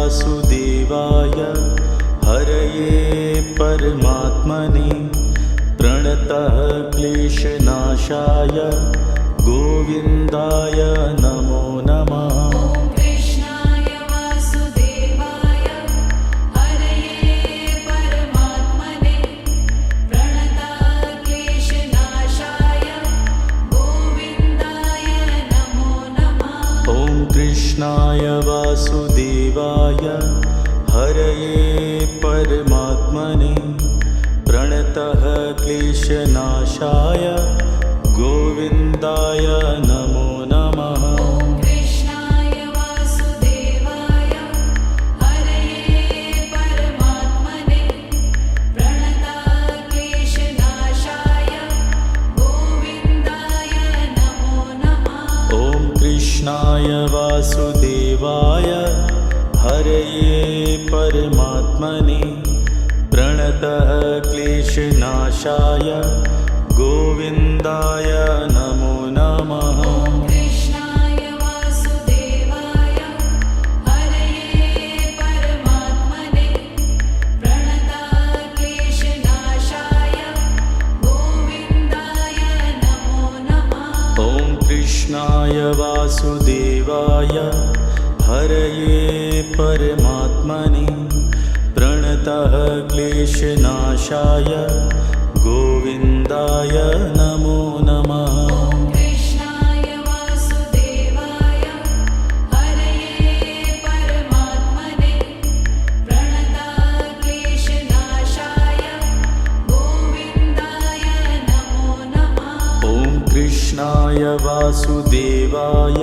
वासुदेवाय हरये परमात्मने प्रणतः क्लेशनाशाय गोविन्दाय नमो नमः। कृष्णाय वासुदेवाय हरये परमात्मने प्रणतः क्लेशनाशाय गोविन्दाय नमो नमः। कृष्णाय वासुदेवाय हरये परमात्मने प्रणतः क्लेशनाशाय गोविन्दाय नमो नमः। कृष्णाय वासुदेवाय हरये परमात्मने प्रणतः क्लेशनाशाय गोविन्दाय नमो नमः। कृष्णाय वासुदेवाय हरये परमात्मने प्रणतः क्लेशनाशाय गोविन्दाय नमो नमः। कृष्णाय वासुदेवाय हरये परमात्मने प्रणतः क्लेशनाशाय गोविन्दाय नमो नमः। कृष्णाय वासुदेवाय हरये परमात्मने प्रणतः क्लेशनाशाय गोविन्दाय नमो नमः। कृष्णाय वासुदेवाय हरये परमात्मने प्रणतः क्लेशनाशाय गोविन्दाय नमो नमः। कृष्णाय वासुदेवाय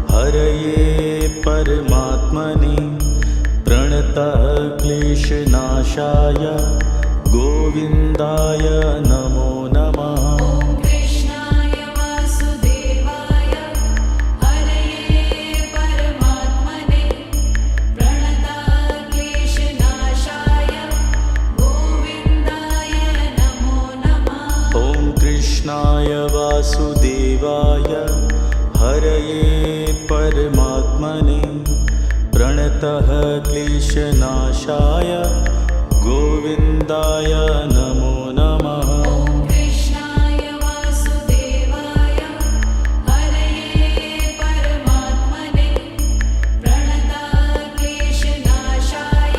हरये परमात्मने प्रणतः क्लेशनाशाय गोविन्दाय नमो नमः। कृष्णाय वासुदेवाय हरये परमात्मने प्रणतः क्लेशनाशाय गोविन्दाय नमो नमः। कृष्णाय वासुदेवाय हरये परमात्मने प्रणतः क्लेशनाशाय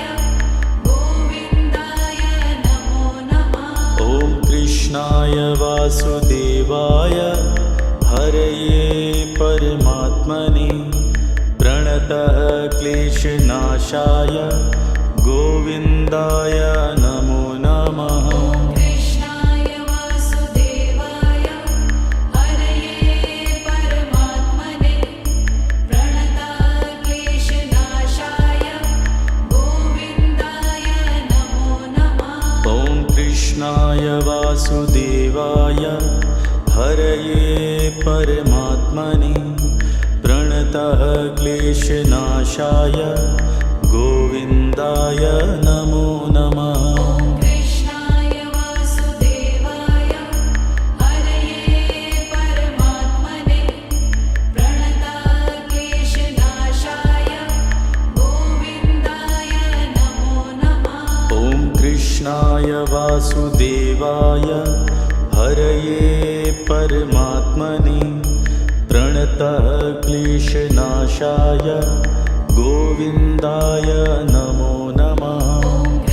गोविन्दाय नमो नमः। कृष्णाय वासुदेवाय हरये परमात्मने प्रणतः क्लेशनाशाय गोविन्दाय नमो नमः। कृष्णाय वासुदेवाय हरये परमात्मने प्रणतः क्लेशनाशाय गोविन्दाय नमो नमः। कृष्णाय वासुदेवाय हरये परमात्मने प्रणतः क्लेशनाशाय गोविन्दाय नमो नमः। कृष्णाय वासुदेवाय हरये परमात्मने प्रणतः क्लेशनाशाय गोविन्दाय नमो नमः। कृष्णाय वासुदेवाय हरये परमात्मने प्रणतः क्लेशनाशाय गोविन्दाय नमो नमः।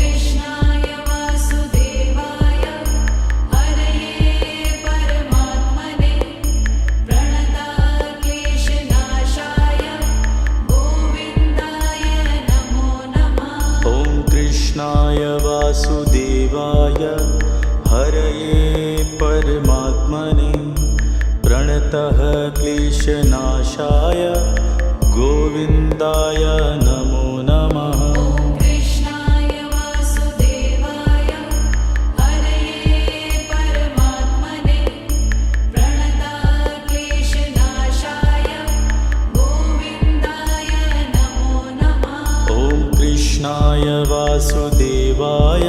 कृष्णाय वासुदेवाय हरये परमात्मने प्रणतः क्लेशनाशाय गोविन्दाय नमो नमः। कृष्णाय वासुदेवाय हरये परमात्मने प्रणतः क्लेशनाशाय गोविन्दाय नमो नमः। कृष्णाय वासुदेवाय हरये परमात्मने प्रणतः क्लेशनाशाय गोविन्दाय नमो नमः। कृष्णाय वासुदेवाय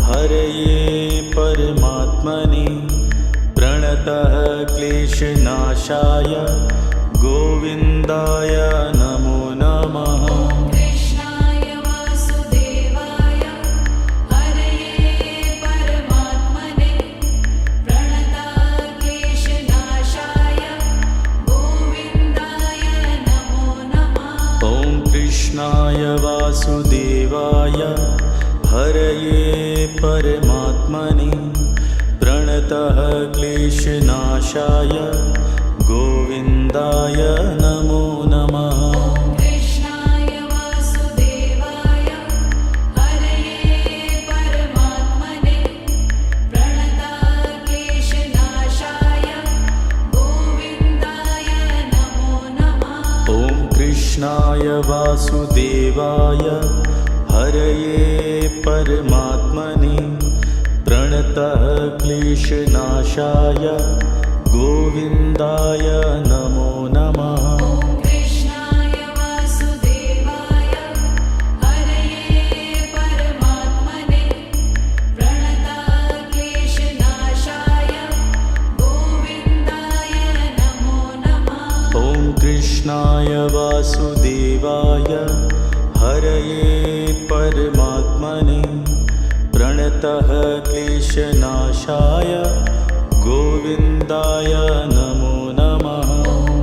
हरये परमात्मने प्रणतः क्लेशनाशाय गोविन्दाय नमो नमः। कृष्णाय प्रणतः क्लेशनाशाय गोविन्दाय नमो नमः। कृष्णाय वासुदेवाय हरये परमात्मने प्रणताः क्लेशनाशाय गोविन्दाय नमो नमः। ॐ कृष्णाय वासुदेवाय हरये परमात्मने प्रणतः क्लेशनाशाय गोविन्दाय नमो नमः। कृष्णाय वासुदेवाय हरये परमात्मने प्रणताः क्लेशनाशाय गोविन्दाय नमो नमः। ॐ कृष्णाय वासुदेवाय हरये परमात्मने प्रणतः क्लेशनाशाय गोविन्दाय नमो नमः।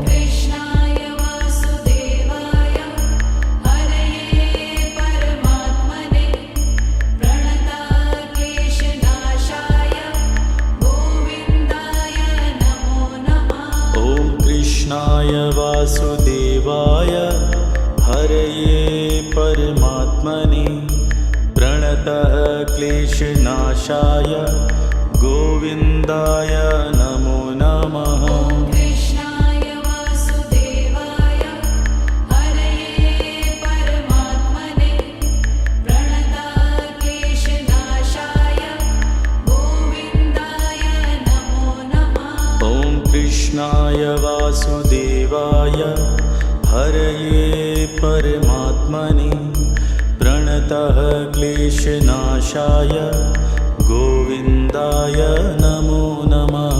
कृष्णाय वासुदेवाय हरये परमात्मने प्रणताः क्लेशनाशाय गोविन्दाय नमो नमः। ॐ कृष्णाय वासुदेवाय हरये परमात्मने प्रणतः क्लेशनाशाय गोविन्दाय नमो नमः। कृष्णाय वासुदेवाय हरये परमात्मने प्रणताः क्लेशनाशाय गोविन्दाय नमो नमः। ॐ कृष्णाय वासुदेवाय हरये परमात्मने प्रणतः क्लेशनाशाय गोविन्दाय नमो नमः।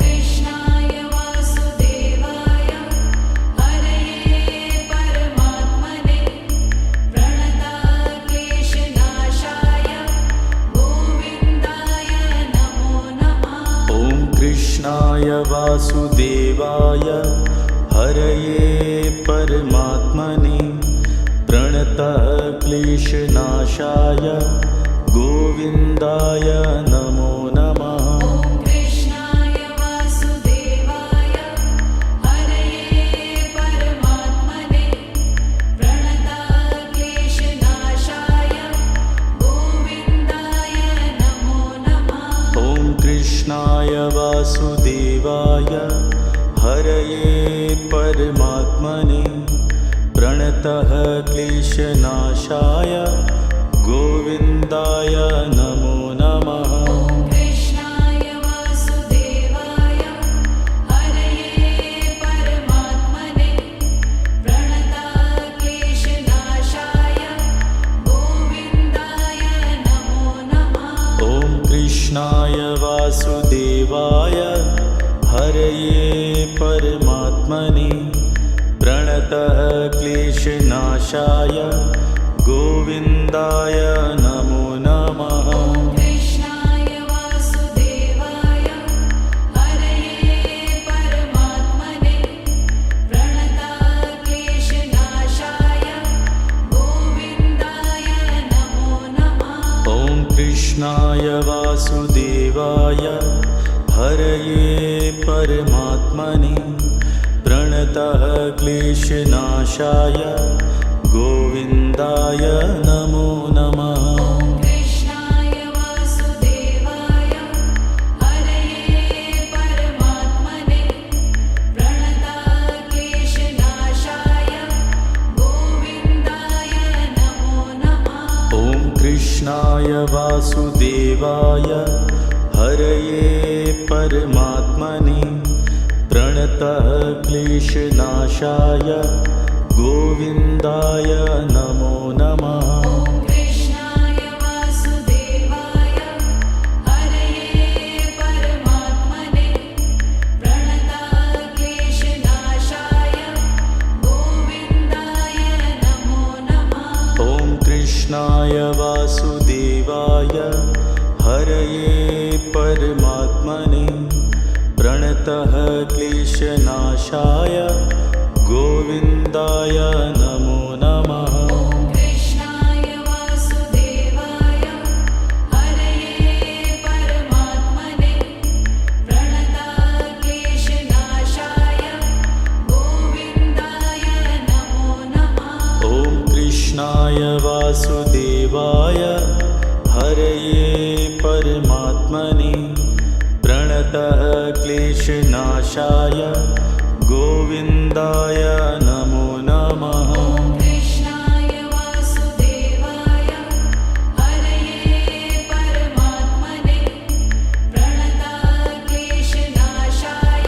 कृष्णाय वासुदेवाय हरये परमात्मने प्रणताः क्लेशनाशाय गोविन्दाय नमो नमः। ॐ कृष्णाय वासुदेवाय हरये परमात्मने प्रणतः क्लेशनाशाय गोविन्दाय नमो नमः। कृष्णाय वासुदेवाय हरये परमात्मने प्रणताः क्लेशनाशाय गोविन्दाय नमो नमः। ॐ कृष्णाय वासुदेवाय हरये परमात्मने प्रणतः क्लेशनाशाय गोविन्दाय नमो नमः। कृष्णाय वासुदेवाय हरये परमात्मने प्रणताः क्लेशनाशाय गोविन्दाय नमो नमः। ॐ कृष्णाय वासुदेवाय हरये परमात्मने प्रणतः क्लेशनाशाय गोविन्दाय नमो नमः। कृष्णाय वासुदेवाय हरये परमात्मने प्रणताः क्लेशनाशाय गोविन्दाय नमो नमः। ॐ कृष्णाय वासुदेवाय हरये परमात्मने प्रणतः क्लेशनाशाय गोविन्दाय नमो नमः। कृष्णाय वासुदेवाय हरये परमात्मने प्रणताः क्लेशनाशाय गोविन्दाय नमो नमः। ॐ कृष्णाय वासुदेवाय हरये परमात्मने प्रणतः क्लेशनाशाय गोविन्दाय नमो नमः। कृष्णाय वासुदेवाय हरये परमात्मने प्रणताः क्लेशनाशाय गोविन्दाय नमो नमः। ॐ कृष्णाय वासुदेवाय हरये परमात्मने प्रणतः क्लेशनाशाय गोविन्दाय नमो नमः। कृष्णाय वासुदेवाय हरये परमात्मने परमात्मने प्रणतः क्लेशनाशाय गोविन्दाय नमो नमः। ॐ कृष्णाय वासुदेवाय हरये परमात्मने प्रणतः क्लेशनाशाय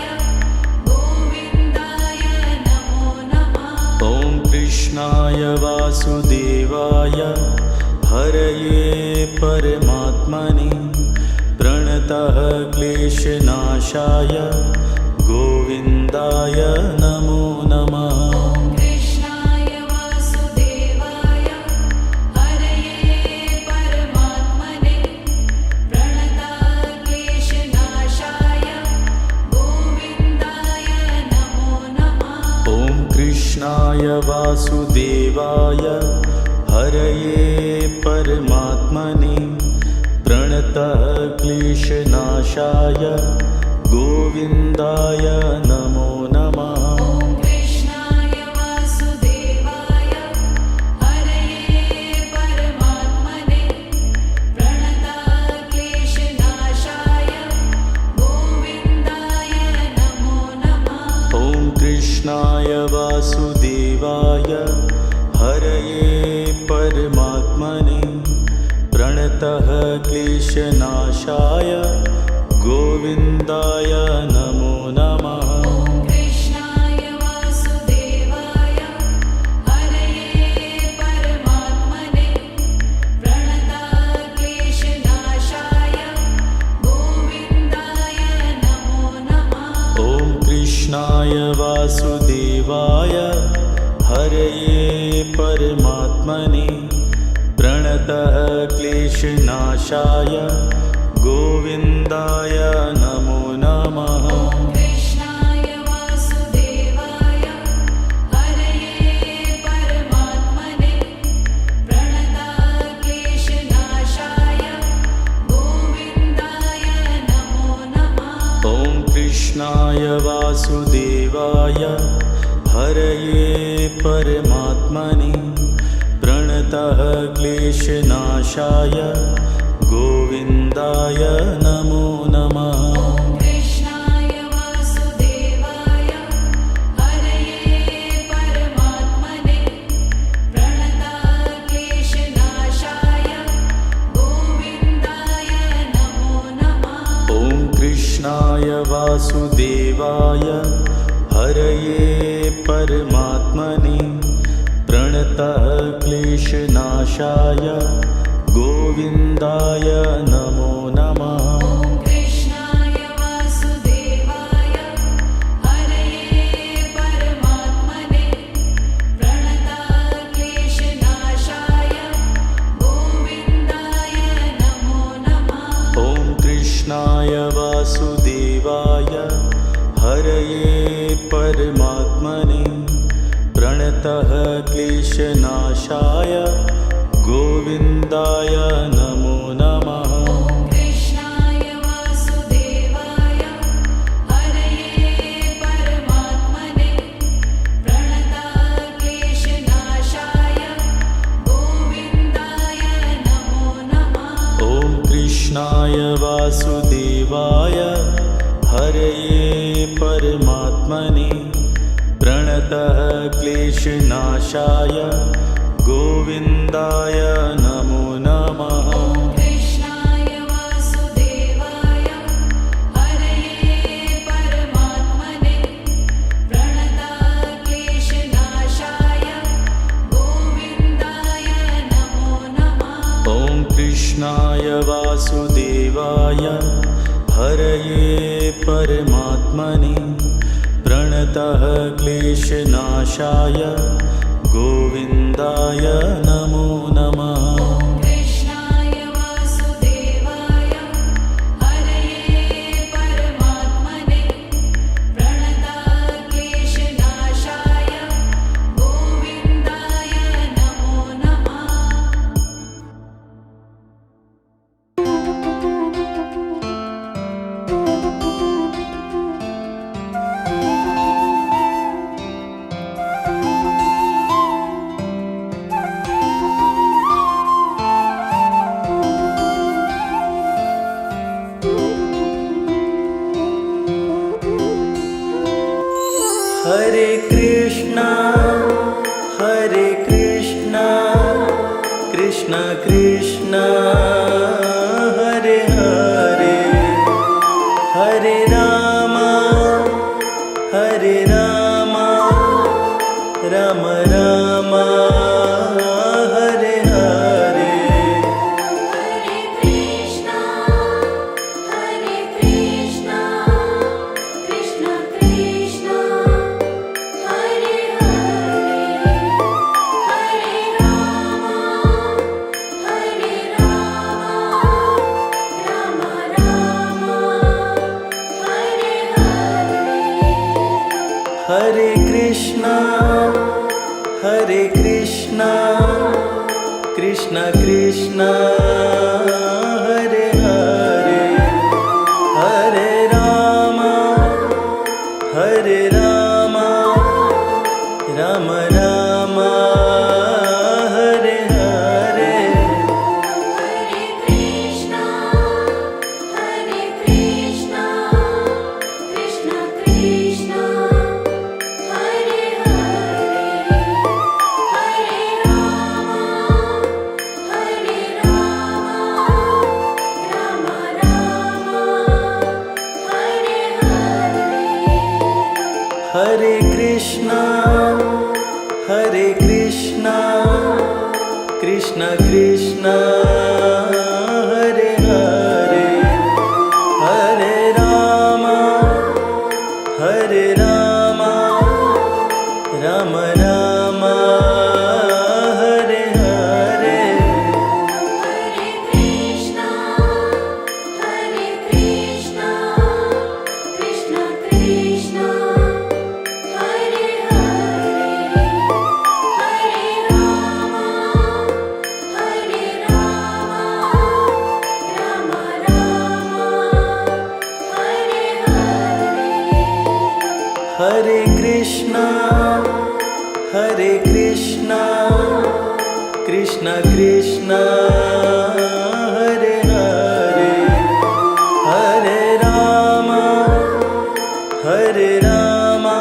गोविन्दाय नमो नमः। ॐ कृष्णाय वासुदेवाय हरये परमात्मने प्रणतः क्लेशनाशाय गोविन्दाय नमो नमः। ॐ कृष्णाय वासुदेवाय हरये परमात्मने प्रणतः क्लेशनाशाय गोविन्दाय नमो नमः। ॐ कृष्णाय वासुदेवाय हरये परमात्मने प्रणतः क्लेशनाशाय गोविन्दाय नमो नमः। ॐ कृष्णाय वासुदेवाय हरये परमात्मने प्रणतः क्लेशनाशाय गोविन्दाय नमो नमः। ॐ कृष्णाय वासुदेवाय हरये परमात्मने प्रणतः क्लेशनाशाय गोविन्दाय नमो नमः। ॐ कृष्णाय वासुदेवाय हरये परमात्मने प्रणतः क्लेशनाशाय गोविन्दाय नमो नमः। ॐ कृष्णाय वासुदेवाय हरये परमात्मने प्रणतः क्लेशनाशाय गोविन्दाय नमो नमः। ॐ कृष्णाय वासुदेवाय हरये परमात्मने प्रणतः क्लेशनाशाय गोविन्दाय नमो नमः। ॐ कृष्णाय वासुदेवाय हरये परमात्मने प्रणतः क्लेशनाशाय गोविन्दाय नमो नमः। ॐ कृष्णाय वासुदेवाय हरये परमात्मने प्रणतः क्लेशनाशाय गोविन्दाय नमो नमः। ॐ कृष्णाय वासुदेवाय हरये परमात्मने प्रणतः क्लेशनाशाय गोविन्दाय नमो नमः। ॐ कृष्णाय वासुदेवाय हरये परमात्मने प्रणतः क्लेशनाशाय गोविन्दाय नमो नमः। ॐ कृष्णाय वासुदेवाय हरये परमात्मने प्रणतः क्लेशनाशाय गोविन्दाय नमो नमः। ॐ कृष्णाय वासुदेवाय हरये परमात्मने प्रणतः क्लेशनाशाय गोविन्दाय नमो नमः। ॐ कृष्णाय वासुदेवाय हरये परमात्मने प्रणतः क्लेशनाशाय गोविन्दाय नमो नमः। ॐ कृष्णाय वासुदेवाय हरये परमात्मने प्रणतः क्लेशनाशाय गोविन्दाय नमो नमः। ॐ कृष्णाय वासुदेवाय हरये परमात्मने प्रणतः क्लेशनाशाय गोविन्दाय नमो नमः। ॐ कृष्णाय वासुदेवाय हरये परमात्मने प्रणतः क्लेशनाशाय गोविन्दाय नमो नमः। Hare Krishna, Hare Krishna, Krishna Krishna, Hare Hare, Hare Rama, Hare Rama, Rama Rama, Hare Hare. Hare Krishna, Hare Krishna, Krishna Krishna, Hare Hare, Hare Rama, Hare Rama, Rama Rama, Hare Hare. Hare Krishna, Hare Krishna, Krishna Krishna, Hare Hare, Hare Rama, Hare Rama, Rama Rama, Hare Hare. Hare Krishna, Hare Krishna, Krishna Krishna, Hare Hare, Hare Rama, Hare Rama, Rama Rama, Hare Hare. Hare Krishna, Hare Krishna, Krishna Krishna, Hare Hare, Hare Rama, Hare Rama, Rama Rama, Hare Hare. Hare Krishna, Hare Krishna, Krishna Krishna, Hare Hare, Hare Rama, Hare Rama, Rama Rama, Hare Hare. Hare Krishna, Hare Krishna, Krishna Krishna, Hare Hare, Hare Rama, Hare Rama,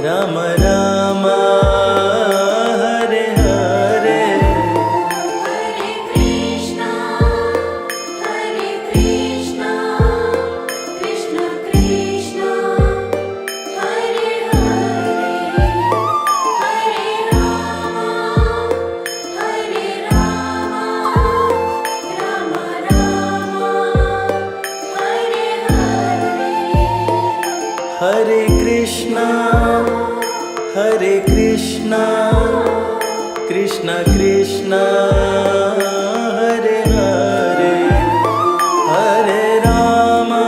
Rama Rama, Hare Hare. Hare Krishna, Hare Krishna, Krishna Krishna, Hare Hare, Hare Rama, Hare Rama, Rama Rama, Hare Hare. Hare Krishna, Hare Krishna, Krishna Krishna, Hare Hare, Hare Rama,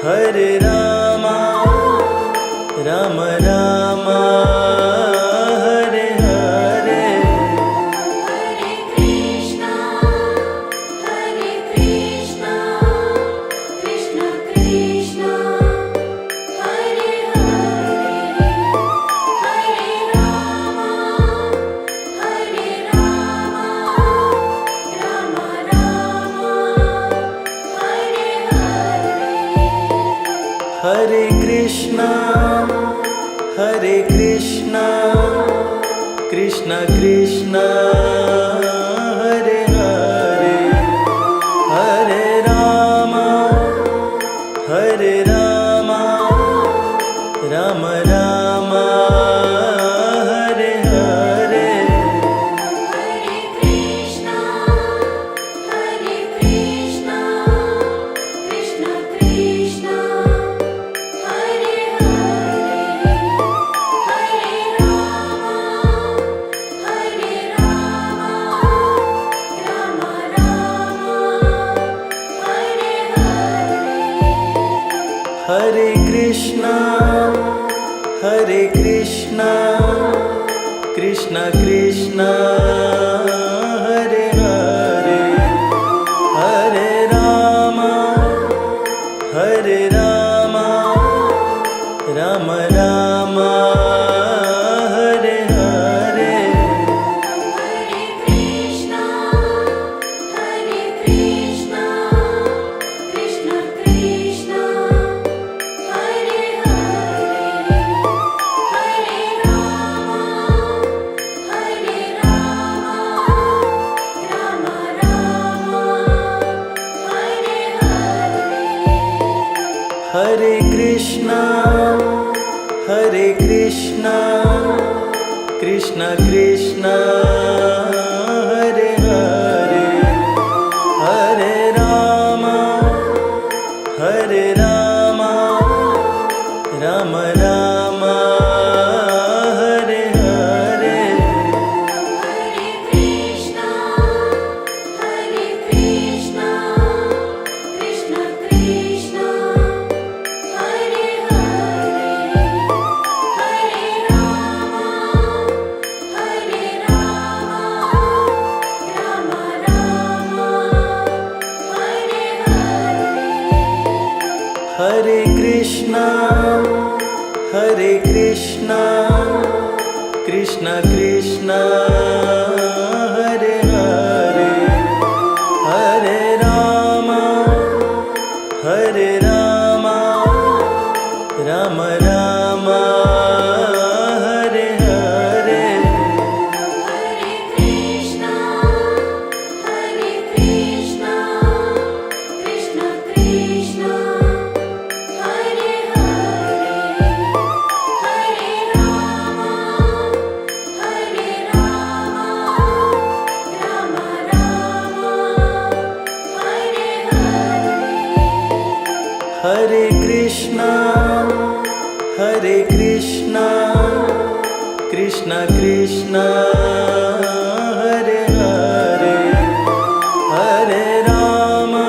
Hare Rama, Rama Rama, Hare Hare. Hare Krishna, Hare Krishna, Krishna Krishna, Hare Hare, Hare Rama, Hare Rama, Rama Rama, Hare Hare. Hare Krishna, Hare Krishna, Krishna Krishna, Hare Hare, Hare Rama, Hare Rama, Rama Rama, Hare Hare. Hare Krishna, Hare Krishna, Krishna Krishna, Hare Hare, Hare Rama, Hare Rama, Rama Rama, Hare Hare. Hare Krishna, Hare Krishna, Krishna Krishna, Hare Hare, Hare Rama, Hare Rama, Rama Rama, Hare Hare. Hare Krishna, Hare Krishna, Krishna Krishna, Hare Hare, Hare Krishna, Hare Krishna, Krishna Krishna, Hare Hare, Hare Rama, Hare Rama, Rama Rama, Hare Hare. Hare Krishna, Hare Krishna, Krishna Krishna, Hare Hare, Hare Rama, Hare Rama, Rama Rama, Hare Hare. Hare Krishna, Hare Krishna, Krishna Krishna, Hare Hare, Hare Rama, Hare Rama, Rama Rama, Hare Hare. Hare Krishna, Hare Krishna, Krishna Krishna, Hare Hare, Hare Rama, Hare Rama, Rama Rama, Hare Hare. Hare Krishna, Hare Krishna, Krishna Krishna, Hare Hare, Hare Rama,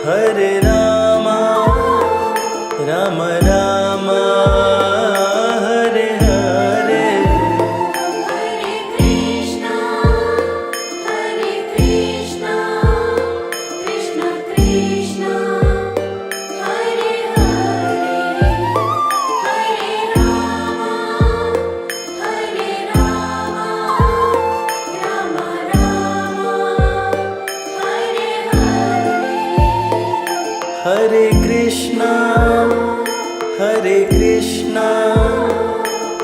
Hare Rama, Rama Rama, Hare Hare. Hare Krishna, Hare Krishna, Krishna Krishna, Hare Hare, Hare Rama, Hare Rama, Rama Rama, Hare Hare. Hare Krishna, Hare Krishna,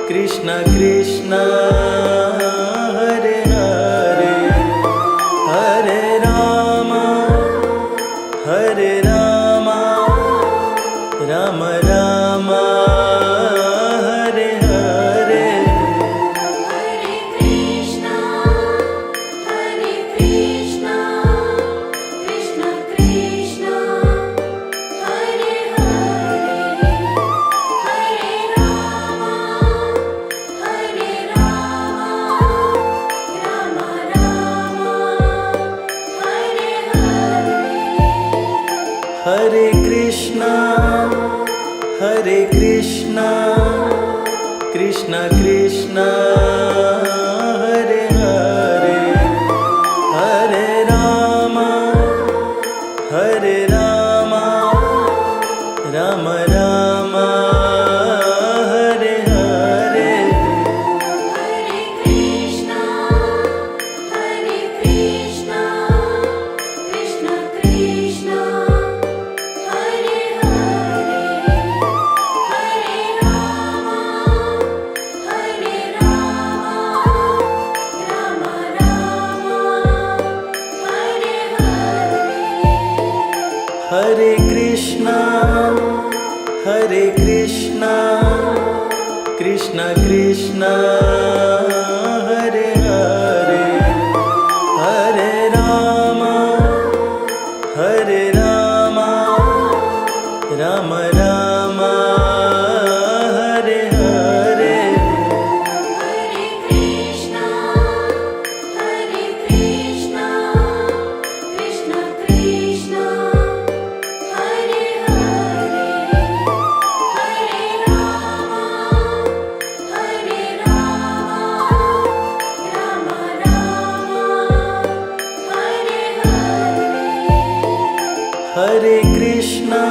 Krishna Krishna, Hare Hare, Hare Rama, Hare Rama, Rama Rama, Hare Hare. Hare Krishna, Hare Krishna, Krishna Krishna, Hare Hare, Hare Rama, Hare Rama, Rama Rama, Hare Hare. Hare Krishna, Hare Krishna, Krishna Krishna, Hare Hare, Hare Rama, Hare Rama, Rama Rama, Hare Hare. Hare Krishna, Hare Krishna, Krishna Krishna, Hare Hare, Hare Rama, Hare Rama, Rama Rama, Hare Hare. Hare Krishna, Hare Krishna, Krishna Krishna, Hare Hare, Hare Rama, Hare Rama, Rama Rama, Hare Hare. Hare Krishna, Hare Krishna, Krishna Krishna, Hare Hare, Hare Rama, Hare Rama, Rama Rama, Hare Hare. Hare Krishna,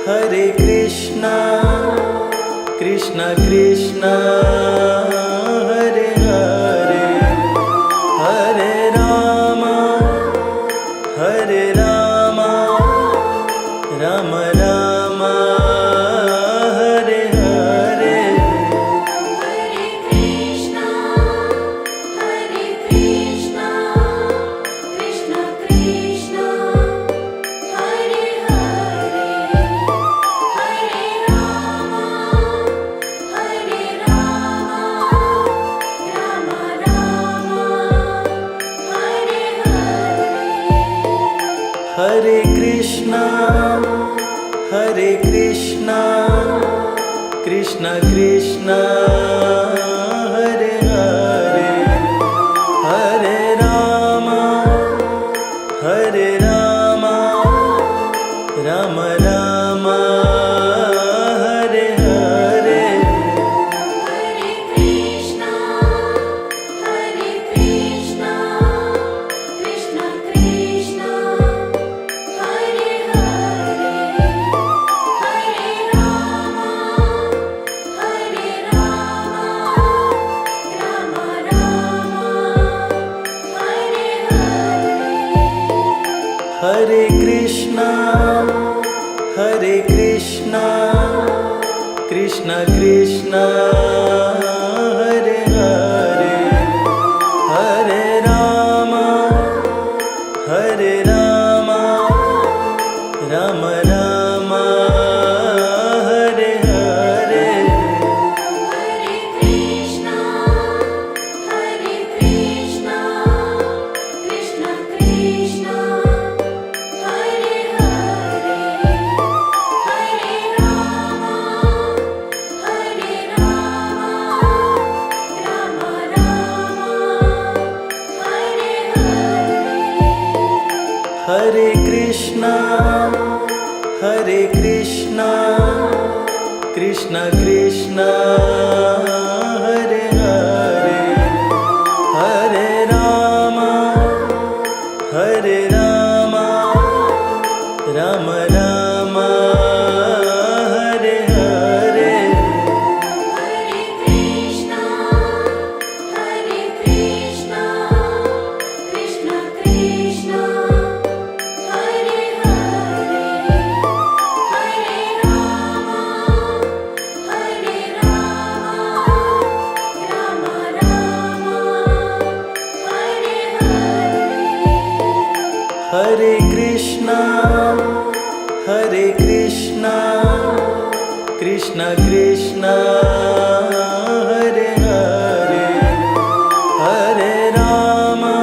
Hare Krishna, Krishna Krishna, Hare Hare, Hare Rama, Hare Rama, Rama Rama, Hare Hare. Hare Krishna, Hare Krishna, Krishna Krishna, Hare Hare, Hare Krishna, Hare Krishna, Krishna Krishna, Hare Hare, Hare Rama, Hare Rama, Rama Rama, Hare Hare. Hare Krishna, Hare Krishna, Krishna Krishna, Hare Hare, Hare Rama, Hare Rama, Rama Rama, Hare Hare. Hare Krishna, Hare Krishna, Krishna Krishna, Hare Hare, Hare Rama, Hare Rama, Rama Rama, Hare Hare. Hare Krishna, Hare Krishna, Krishna Krishna, Hare Hare, Hare Rama, Hare Rama, Rama Rama, Hare Hare. Hare Krishna, Hare Krishna, Krishna Krishna, Hare Hare, Hare Rama, Hare Rama, Rama Rama, Hare Hare. Hare Krishna, Hare Krishna, Krishna Krishna, Hare Hare, Hare Rama, Hare Rama, Rama Rama, Hare Hare. Hare Krishna, Hare Krishna, Krishna Krishna, Hare Hare, Hare Rama,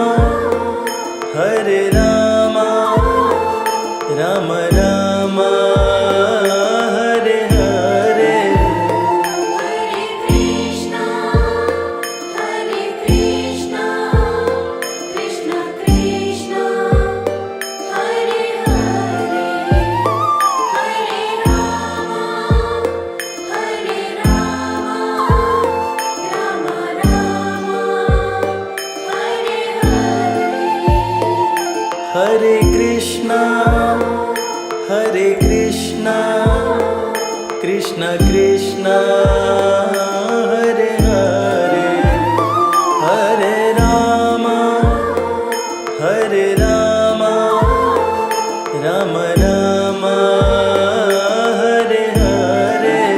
Hare Rama, Rama Rama, Hare Hare. Hare Krishna, Hare Krishna, Krishna Krishna, Hare Hare, Hare Rama, Hare Rama, Rama Rama, Hare Hare. Hare Krishna, Hare Krishna, Krishna Krishna, Hare Hare, Hare Rama, Hare Rama, Rama Rama, Hare Hare.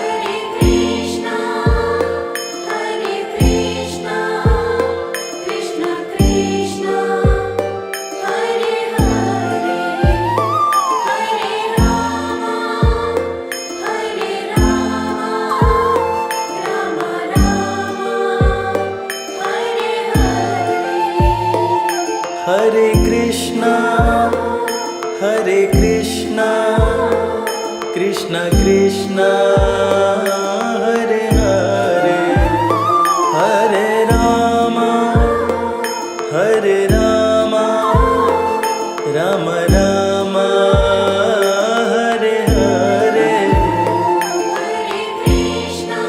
Hare Krishna, Hare Krishna, Krishna Krishna, Hare Hare, Hare Rama, Hare Rama, Rama Rama, Hare Hare. Hare Krishna, Hare Krishna, Krishna Krishna, Hare Hare, Hare Rama, Hare Rama, Rama Rama, Hare Hare. Hare Krishna,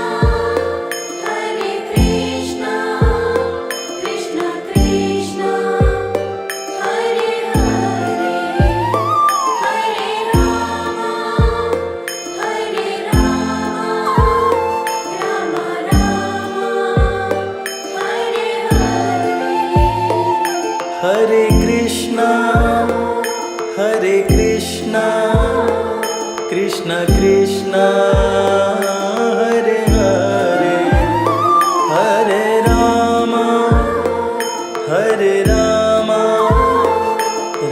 Hare Krishna, Krishna Krishna, Hare Hare, Hare Rama, Hare Rama, Rama Rama, Hare Hare. Hare Krishna, Hare Krishna, Krishna Krishna, Hare Hare, Hare Rama, Hare Rama,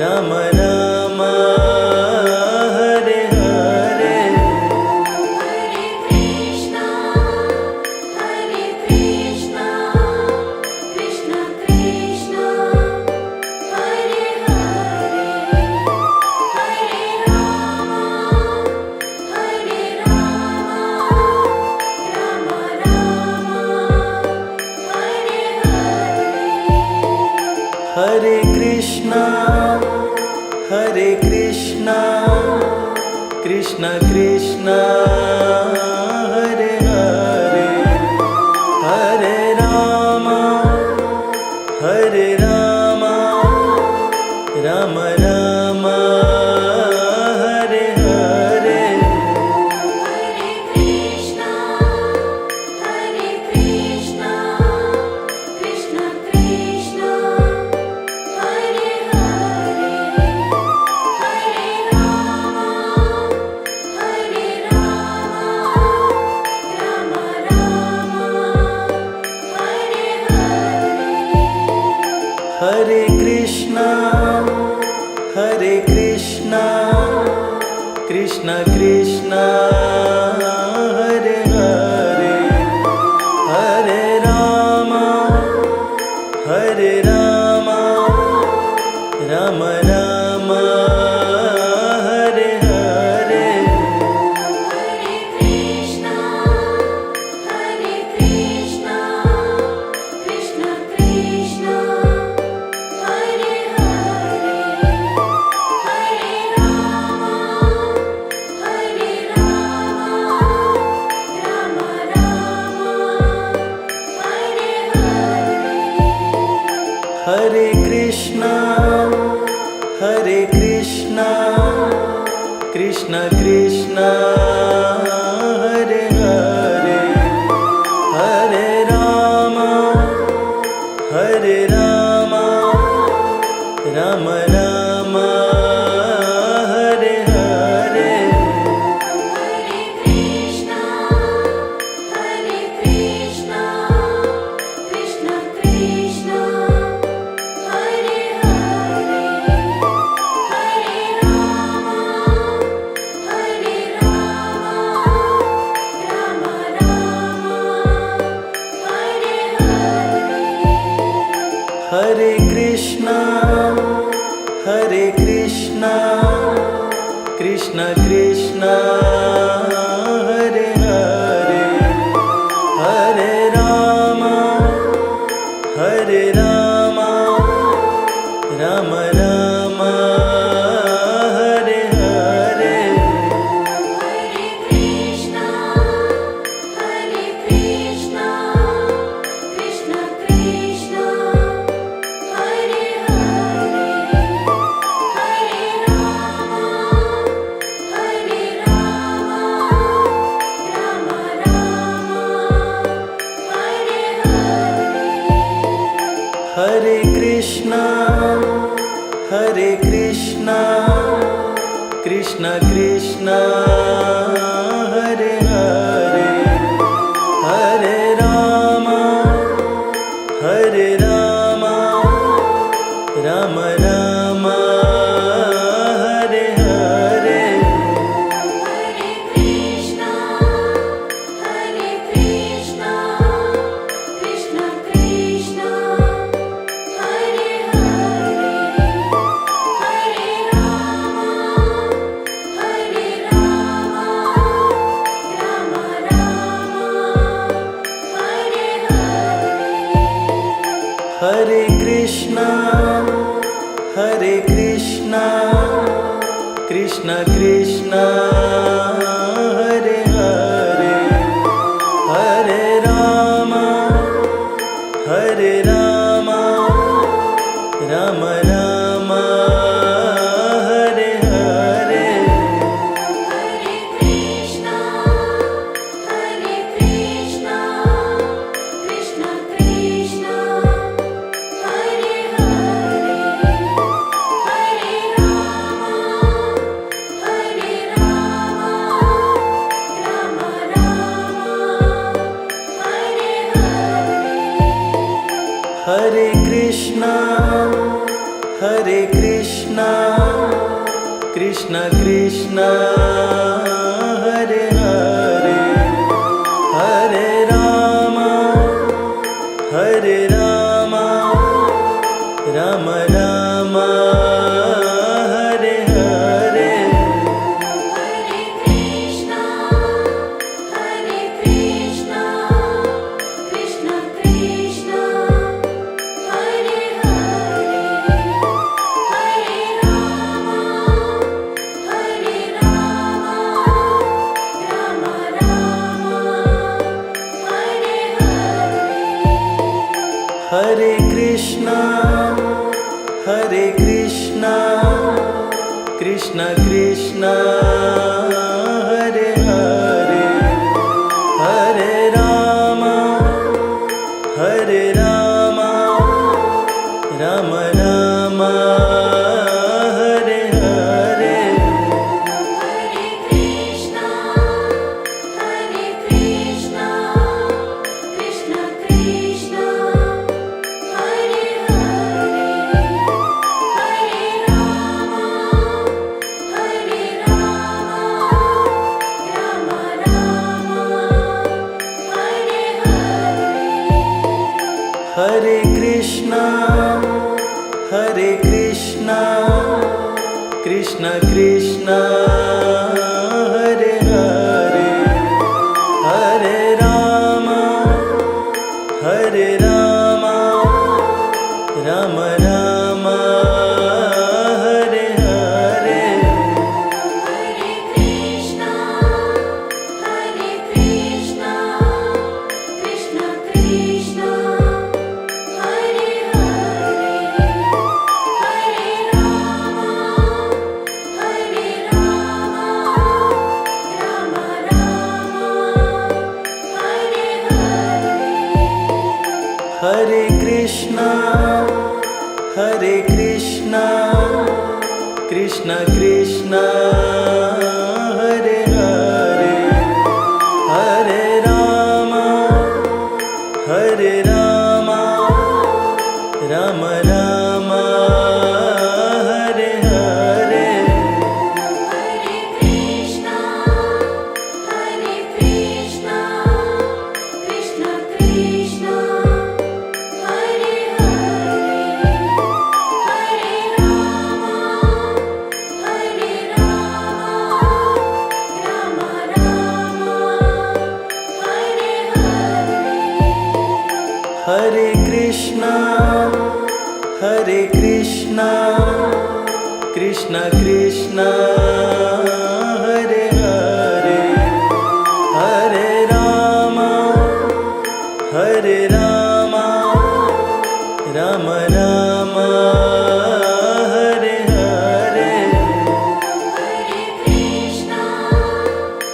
Rama Rama, Hare Hare. Hare Krishna, Hare Krishna, Krishna Krishna, Hare Hare, Krishna Krishna Hare Hare Hare Rama Rama Rama Hare Hare Hare Krishna, Krishna Krishna, Hare Hare, Hare Rama, Rama Rama, Hare Hare. Hare Krishna Krishna Krishna Hare Hare Hare Rama Rama Rama Hare Hare Hare Krishna, Krishna Krishna, Hare Hare, Hare Rama, Rama Rama, Hare Hare. Hare Krishna Krishna Krishna Hare Hare Hare Rama Rama Rama Hare Hare Hare Krishna, Krishna Krishna, Hare Hare, Hare Rama, Rama Rama, Hare Hare. Hare Krishna Krishna Krishna Hare Hare Hare Rama Rama Rama Hare Hare Hare Krishna, Krishna Krishna, Hare Hare, Hare Rama, Rama Rama, Hare Hare. Hare Krishna Krishna Krishna Hare Hare Hare Rama Rama Rama Hare Hare Hare Krishna, Krishna Krishna, Hare Hare, Hare Rama, Rama Rama, Hare Hare. Hare Krishna Krishna Krishna Hare Hare Hare Rama Rama Rama Hare Hare Hare Krishna, Krishna Krishna, Hare Hare, Hare Rama, Rama Rama, Hare Hare. Hare Krishna Krishna Krishna Hare Hare Hare Rama Rama Rama Hare Hare Hare Krishna, Krishna Krishna, Hare Hare, Hare Rama, Krishna Krishna Hare Hare Hare Rama Hare Rama Rama Rama Hare Hare Hare Krishna, Hare Krishna, Krishna Krishna, Hare Hare, Hare Rama, Hare Rama, Rama Rama, Hare Hare. Hare Krishna Hare Krishna Krishna Krishna Hare Hare Hare Rama Hare Rama Rama Rama Hare Hare Hare Krishna, Hare Krishna, Krishna Krishna, Hare Hare, Hare Rama, Hare Rama, Rama Rama, Hare Hare. Hare Krishna Hare Krishna Krishna Krishna Hare Hare Hare Rama Hare Rama Rama Rama Hare Hare Hare Krishna, Hare Krishna, Krishna Krishna, Hare Hare, Hare Rama, Hare Rama, Rama Rama, Hare Hare. Hare Krishna Hare Krishna Krishna Krishna Hare Hare Hare Rama Hare Rama Rama Rama Hare Hare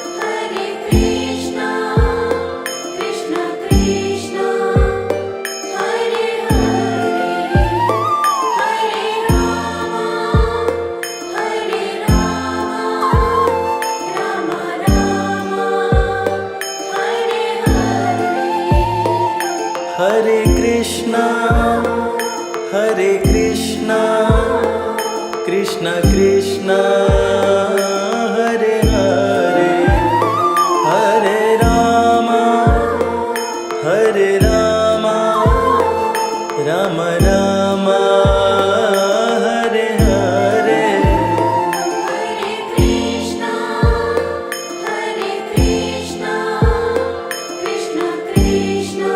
Hare Krishna, Hare Krishna, Krishna Krishna, Hare Hare, Hare Rama, Hare Rama, Rama Rama, Hare Hare. Hare Krishna Hare Krishna Krishna Krishna Hare Hare Hare Rama Hare Rama Rama Rama Hare Hare Hare Krishna, Hare Krishna, Krishna Krishna,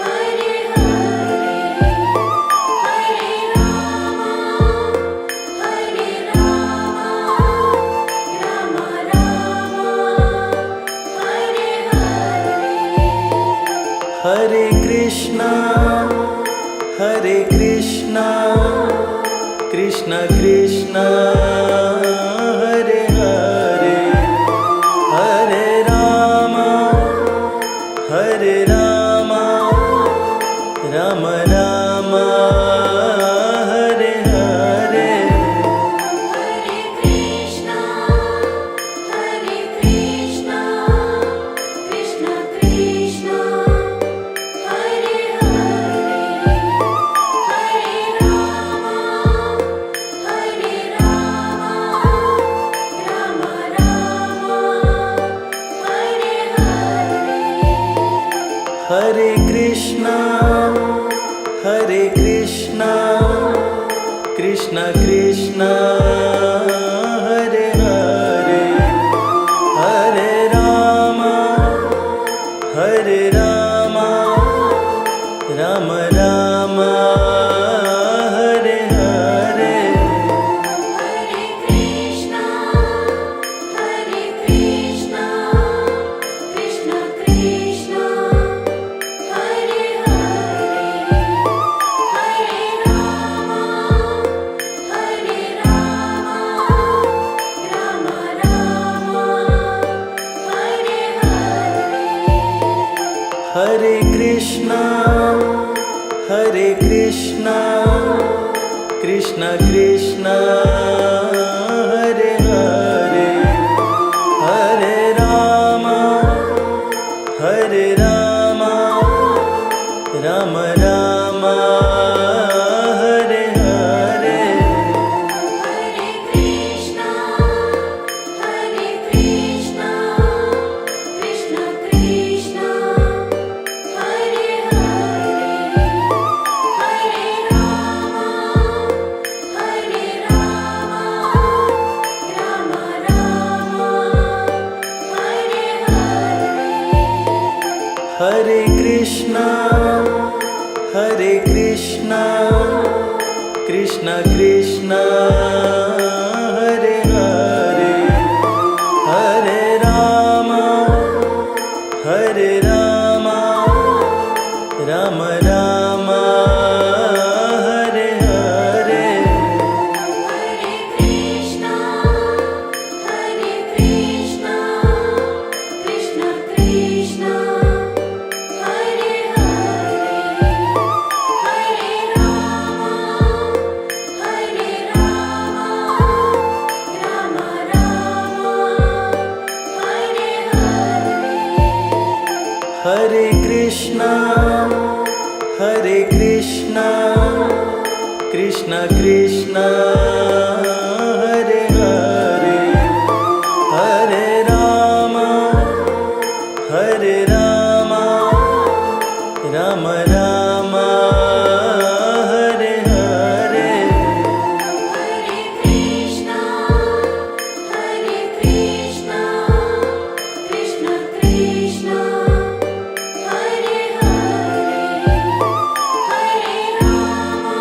Hare Hare, Hare Rama, Hare Rama, Rama Rama, Hare Hare. Hare Krishna Hare Krishna Krishna Krishna Hare Hare Hare Rama Hare Rama Rama Rama Hare Hare Hare Krishna, Hare Krishna, Krishna Krishna, Hare Hare, Hare Rama, Hare Rama, Krishna Krishna Hare Hare Hare Rama Rama Rama Hare Hare Hare Krishna, Krishna Krishna, Hare Hare, Hare Rama, Rama Rama, Hare Hare. Hare Krishna Krishna Krishna Hare Hare Hare Rama Rama Rama Hare Hare Hare Krishna, Krishna Krishna, Hare Hare, Hare Rama,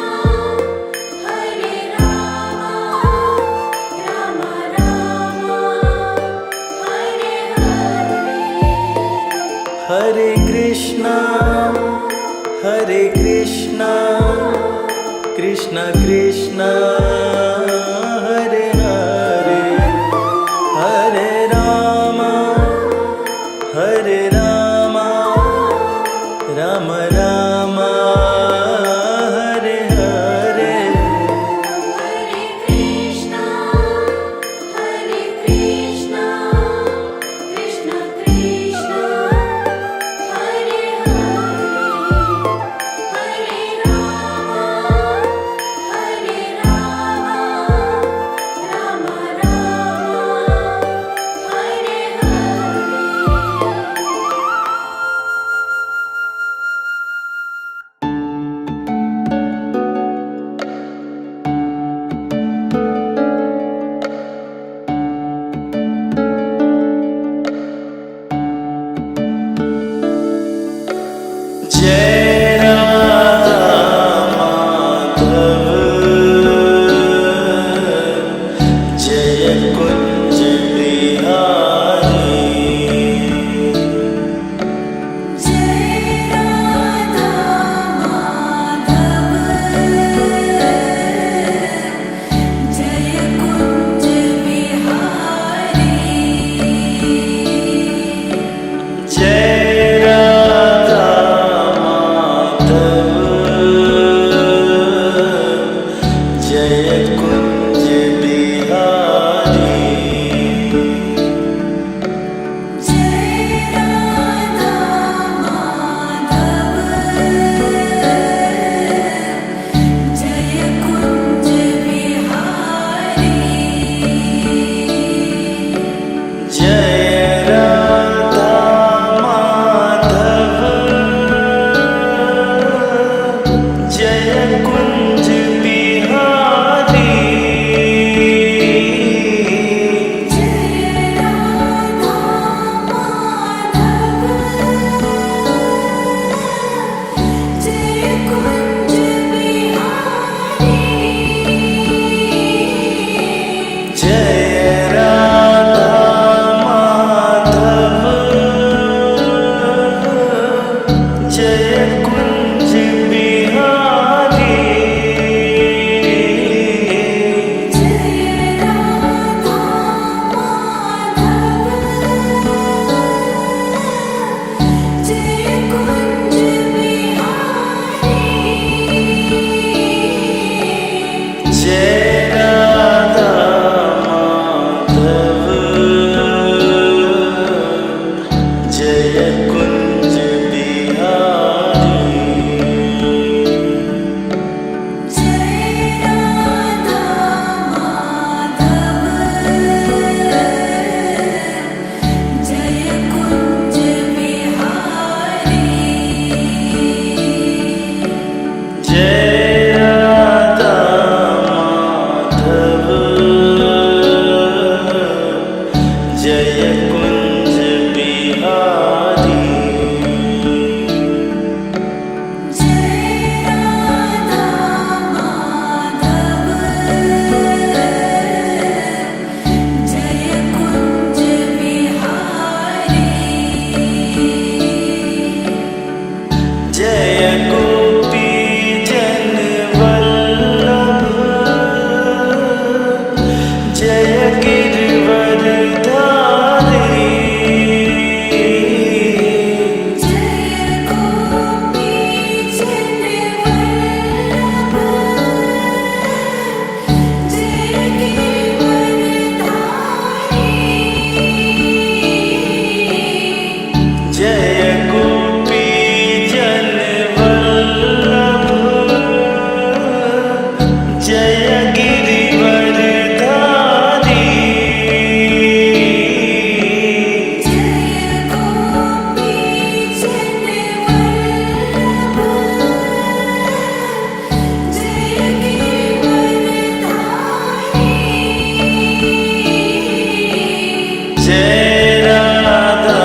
जय राधा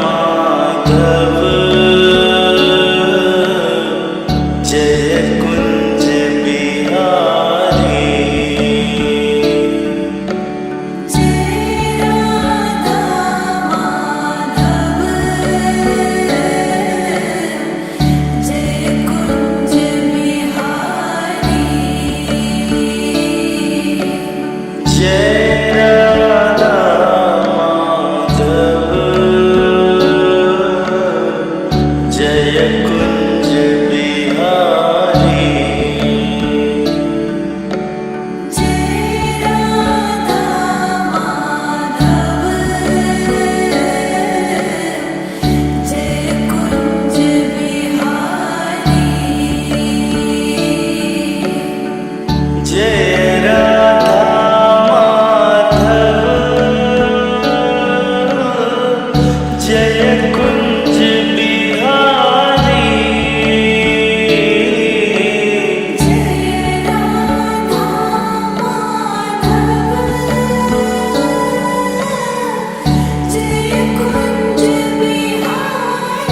माधव जय कुंज बिहारी जय राधा माधव जय कुंज बिहारी जय राधा माधव जय कुंज बिहारी जय राधा माधव जय कुंज बिहारी जय राधा माधव जय कुंज बिहारी जय राधा माधव जय कुंज बिहारी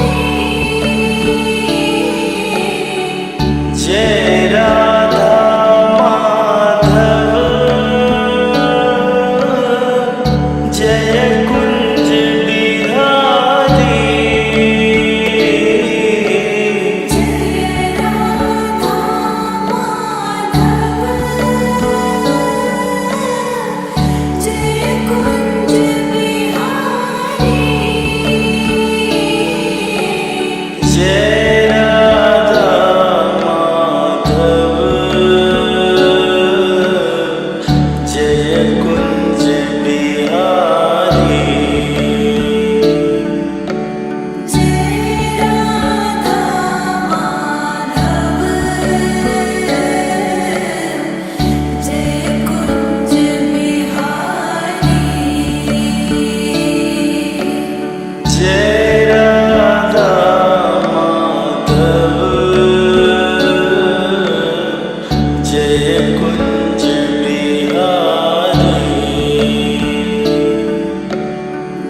जय राधा माधव जय कुंज बिहारी जय राधा माधव जय कुंज बिहारी जय राधा माधव जय कुंज बिहारी जय राधा माधव जय कुंज बिहारी जय राधा माधव जय कुंज बिहारी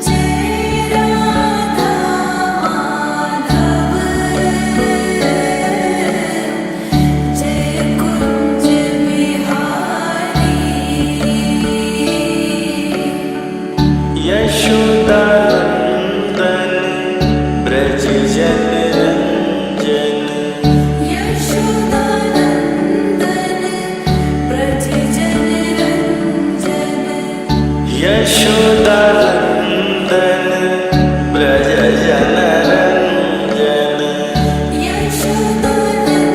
जय राधा माधव जय कुंज बिहारी यशोदानंदन ब्रज जन रंजन यशोदानंदन ब्रज जन रंजन यशोदानंदन ब्रज जन रंजन यशोदानंदन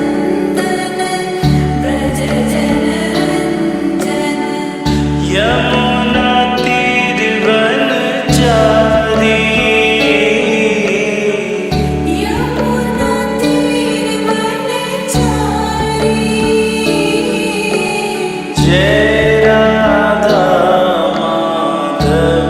ब्रज जन रंजन यमुना तीर वनचारी यमुना तीर वनचारी जय Radha Madhav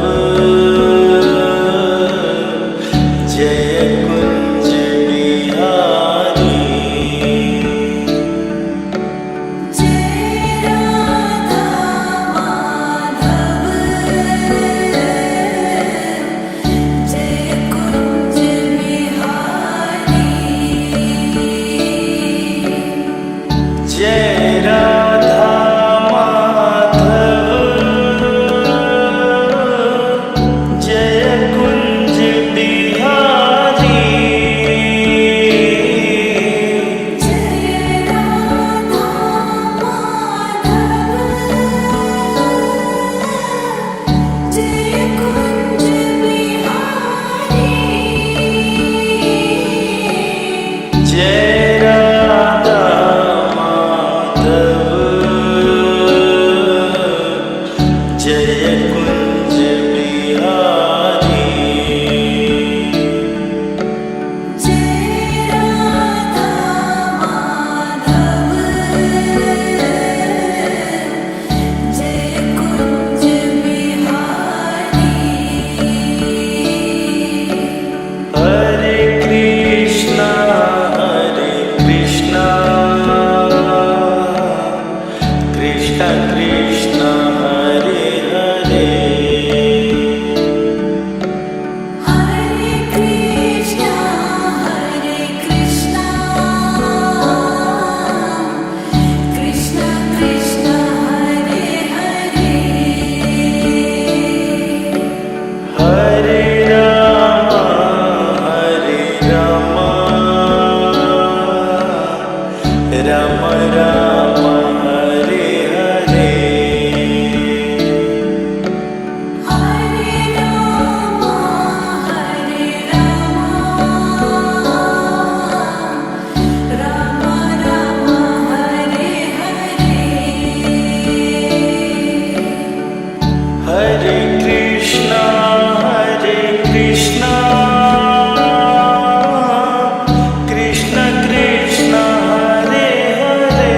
Hare Krishna, Krishna Krishna, Hare Hare,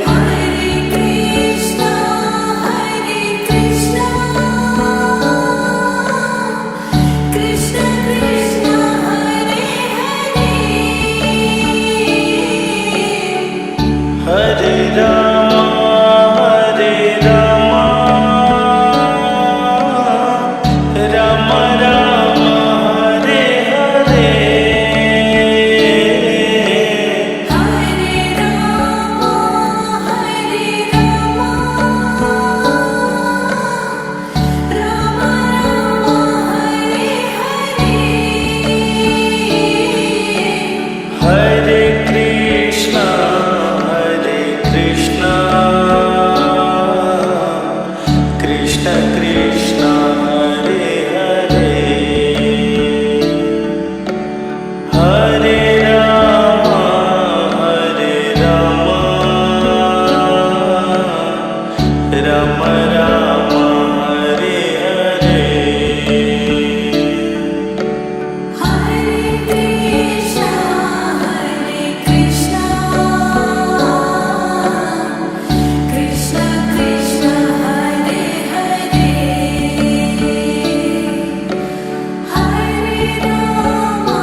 Hare Krishna, Krishna Krishna, Hare Hare. Hare Rama, Rama Rama, Hare Hare, Hare Rama, Rama Rama, Hare Hare. Hare Krishna, Krishna Krishna, Hare Hare, Hare Rama, Rama Rama, Hare Hare. Hare Krishna, Krishna Krishna, Hare Hare, Hare Rama,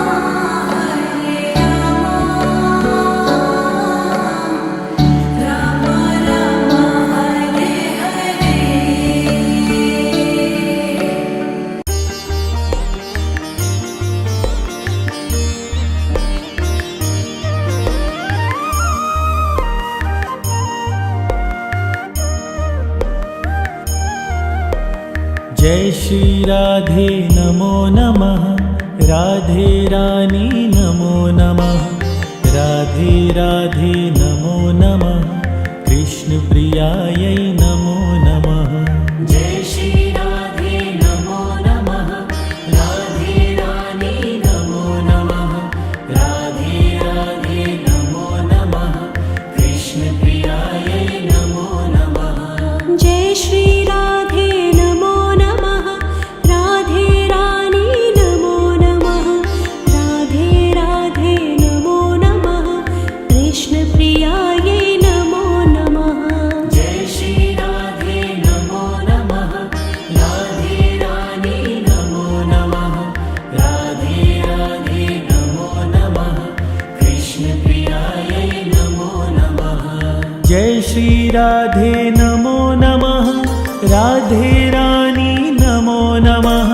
Rama Rama, Hare Hare. जय श्री राधे नमो नमः, राधे रानी नमो नमः, राधे राधे नमो नमः, कृष्ण प्रियायै नमो नमः। जय श्री राधे नमो नमः, राधे रानी नमो नमः, राधे राधे नमो नमः, कृष्ण प्रियायै नमो नमः। जय श्री राधे नमो नमः, राधे रानी नमो नमः, राधे राधे नमो नमः, कृष्ण प्रियायै नमो नमः। जय श्री राधे नमो नमः, राधे रानी नमो नमः, राधे राधे नमो नमः, कृष्ण प्रियायै नमो नमः। जय श्री राधे नमो नमः, राधे रानी नमो नमः,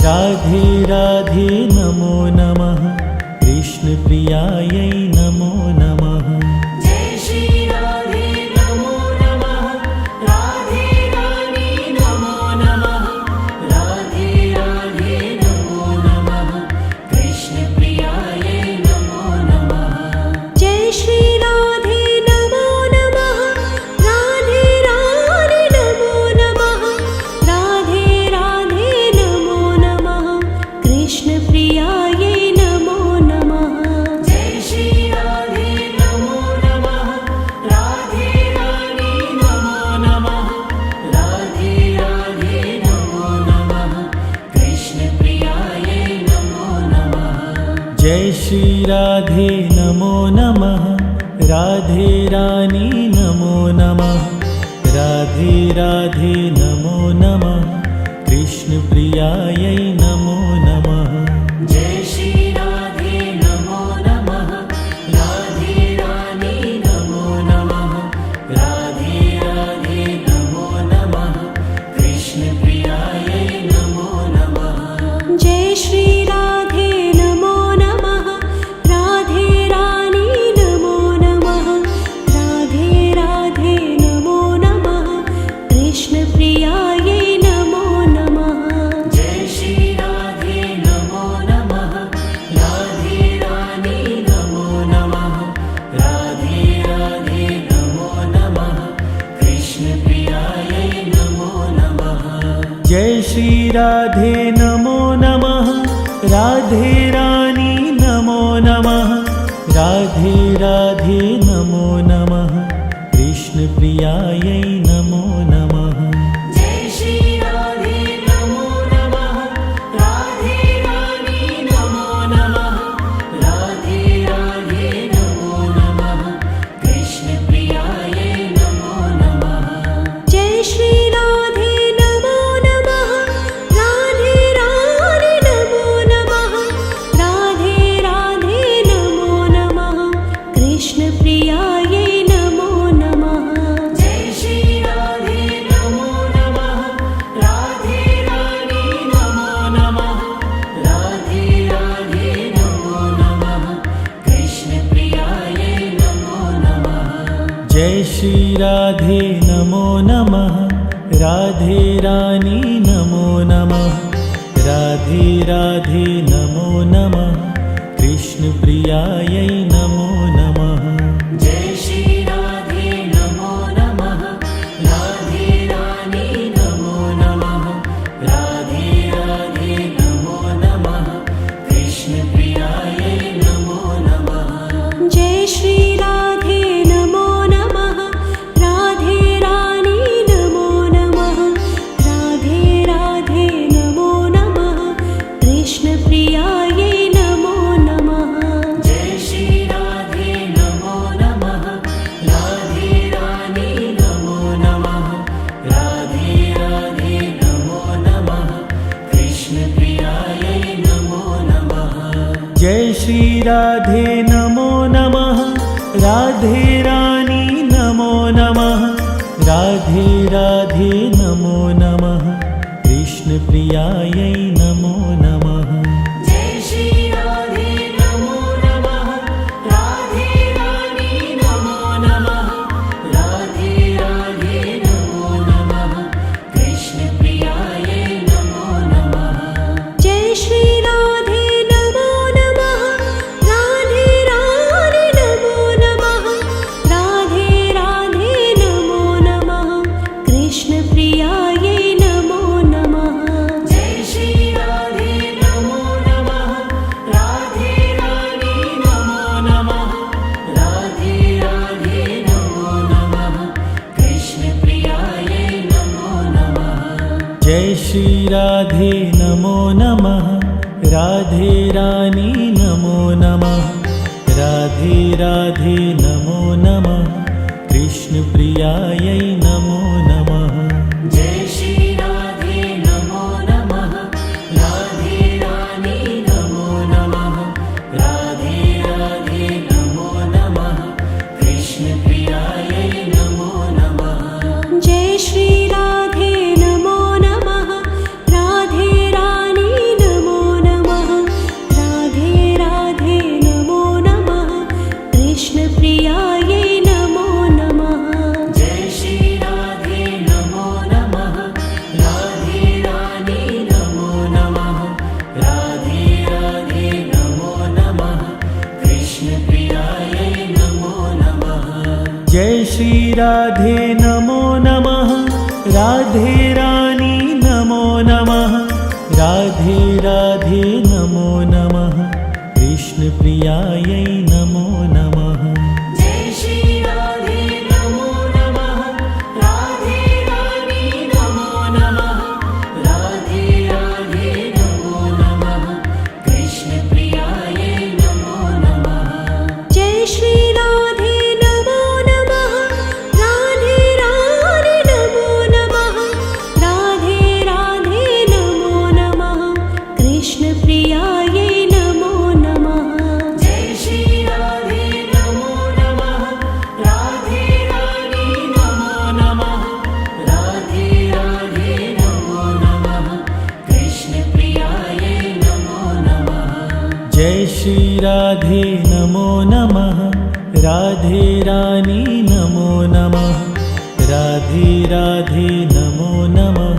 राधे राधे नमो नमः, कृष्ण प्रियायै नमो नमः। जय श्री राधे नमो नमः, राधे रानी नमो नमः, राधे राधे नमो नमः, कृष्ण प्रियायै नमो नमः। जय श्री राधे नमो नमः, राधे रानी नमो नमः, राधे राधे नमो नमः, कृष्ण प्रियायै नमो नमः। जय श्री राधे नमो नमः, राधे रानी नमो नमः, राधे राधे नमो नमः, कृष्ण प्रियायै नमो नमः। जय श्री राधे नमो नमः, राधे रानी नमो नमः, राधे राधे नमो नमः, कृष्ण प्रियायै नमो नमः। जय श्री राधे नमो नमः, राधे रानी नमो नमः, राधे राधे नमो नमः, कृष्ण प्रियायै नमो नमः। जय श्री राधे नमो नमः, राधे रानी नमो नमः, राधे राधे नमो नमः, कृष्ण प्रियायै नमो नमः। जय श्री राधे नमो नमः, राधे रानी नमो नमः, राधे राधे नमो नमः, कृष्ण प्रियायै नमो नमः। जय श्री राधे नमो नमः, राधे रानी नमो नमः, राधे राधे नमो नमः, कृष्ण प्रियायै नमो राधे नमो नमः राधे रानी नमो नमः राधे राधे नमो नमः कृष्ण प्रियायै नमो नमः जय श्री राधे नमो नमः राधे रानी नमो नमः राधे राधे नमो नमः कृष्ण प्रियायै नमो नमः जय श्री राधे नमो नमः राधे रानी नमो नमः राधे राधे नमो नमः कृष्ण प्रियायै नमो नमः जय श्री राधे नमो नमः राधे रानी नमो नमः राधे राधे नमो नमः कृष्ण प्रियायै नमो नमः जय श्री राधे नमो नमः राधे रानी नमो नमः राधे राधे नमो नमः कृष्ण प्रियायै नमो नमः जय श्री राधे नमो नमः राधे रानी नमो नमः राधे राधे नमो नमः कृष्ण प्रियायै नमो नमः जय श्री राधे नमो नमः राधे रानी नमो नमः राधे राधे नमो नमः कृष्ण प्रियायै नमो नमः जय श्री राधे नमो नमः राधे रानी नमो नमः राधे राधे नमो नमः कृष्ण प्रियायै नमो नमः जय श्री राधे नमो नमः राधे रानी नमो नमः राधे राधे नमो नमः कृष्ण प्रियायै नमो नमः जय श्री राधे नमो नमः राधे रानी नमो नमः राधे राधे नमो नमः कृष्ण प्रियायै नमो नमः जय श्री राधे नमो नमः राधे रानी नमो नमः राधे राधे नमो नमः कृष्ण प्रियायै नमो नमः जय श्री राधे नमो नमः राधे रानी नमो नमः राधे राधे नमो नमः कृष्ण प्रियायै नमो नमः जय श्री राधे नमो नमः राधे रानी नमो नमः राधे राधे नमो नमः कृष्ण प्रियायै नमो नमः जय श्री राधे नमो नमः राधे रानी नमो नमः राधे राधे नमो नमः कृष्ण प्रियायै नमो नमः जय श्री राधे नमो नमः राधे रानी नमो नमः राधे राधे नमो नमः कृष्ण प्रियायै नमो नमः जय श्री राधे नमो नमः राधे रानी नमो नमः राधे राधे नमो नमः कृष्ण प्रियायै नमो नमः जय श्री राधे नमो नमः राधे रानी नमो नमः राधे राधे नमो नमः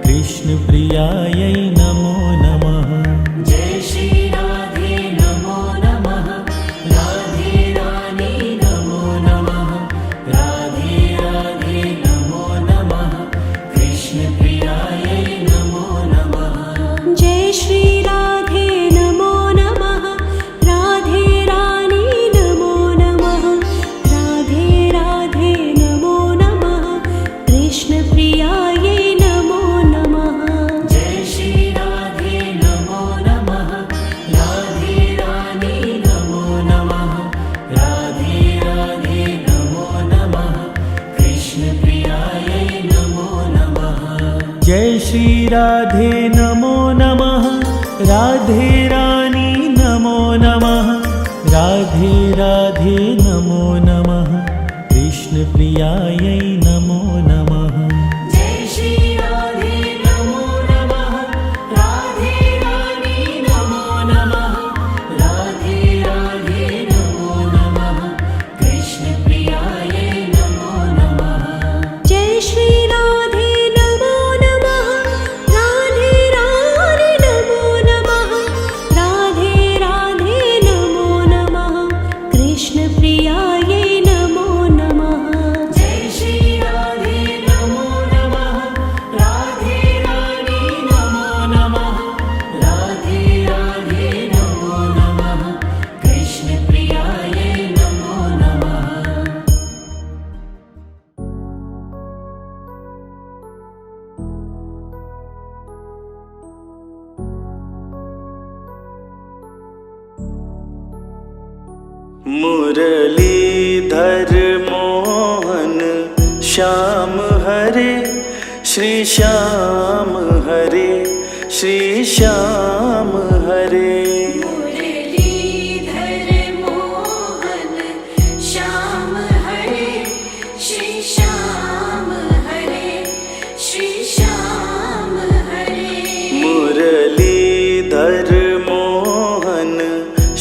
कृष्ण प्रियायै नमो नमः जय श्री राधे नमो नमः राधे रानी नमो नमः राधे राधे नमो नमः कृष्ण प्रियायै नमो नमः जय श्री राधे नमो नमः राधे रानी नमो नमः राधे राधे नमो नमः कृष्ण प्रियायै नमो नमः जय श्री राधे नमो नमः राधे रानी नमो नमः राधे राधे नमो नमः कृष्ण प्रियायै नमो नमः जय श्री राधे नमो नमः राधे रानी नमो नमः राधे राधे नमो नमः कृष्ण प्रियायै नमो नमः जय श्री राधे नमो नमः राधे रानी नमो नमः राधे राधे नमो नमः कृष्ण प्रियायै नमो नमः मुरलीधर मोहन श्याम हरे श्री श्याम हरे श्री श्याम हरे मुरलीधर मोहन श्याम हरे श्री श्याम हरे श्री श्याम हरे मुरलीधर मोहन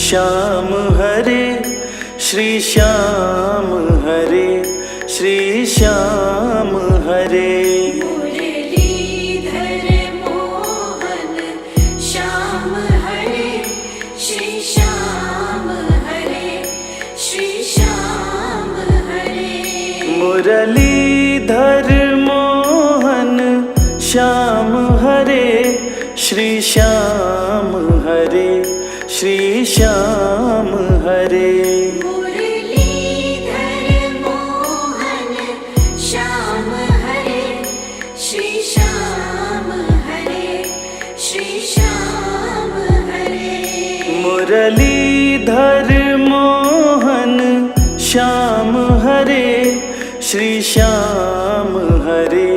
श्याम हरे श्री श्याम हरे श्री श्याम हरे मुरलीधर मोहन श्याम हरे श्री श्याम हरे श्री श्याम हरे मुरलीधर मोहन श्याम हरे श्री श्याम हरे श्री श्याम हरे मुरलीधर मोहन श्याम हरे श्री श्याम हरे श्री श्याम हरे मुरलीधर मोहन श्याम हरे श्री श्याम हरे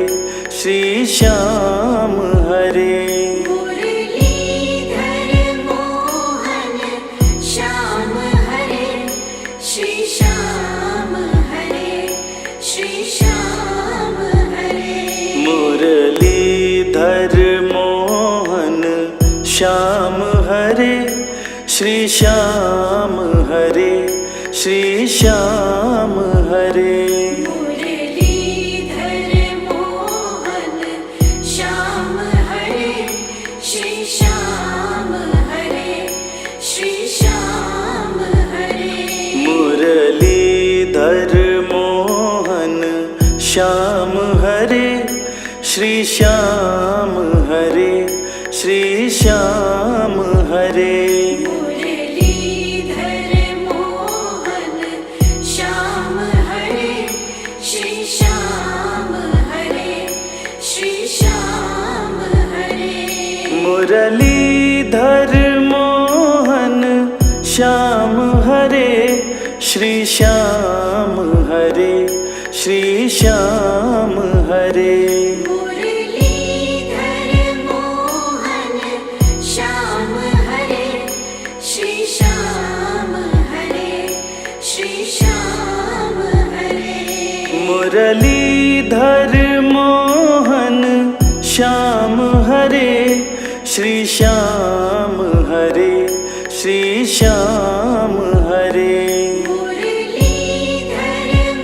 श्री श्याम हरे मुरलीधर मोहन श्याम हरे श्री श्याम हरे श्री श्याम हरे मुरलीधर मोहन श्याम हरे श्री श्याम हरे श्री श्याम हरे मुरलीधर मोहन श्याम हरे श्री श्याम हरे श्री श्याम हरे मुरलीधर मोहन श्याम हरे श्री श्याम हरे श्री श्याम हरे मुरलीधर मोहन श्याम हरे श्री श्याम हरे श्री श्याम हरे मुरलीधर मोहन श्याम हरे श्री श्याम हरे श्री श्याम हरे मुरलीधर मोहन श्याम हरे श्री श्याम हरे श्री श्याम हरे मुरलीधर मोहन श्याम हरे श्री श्याम हरे श्री श्याम हरे मुरलीधर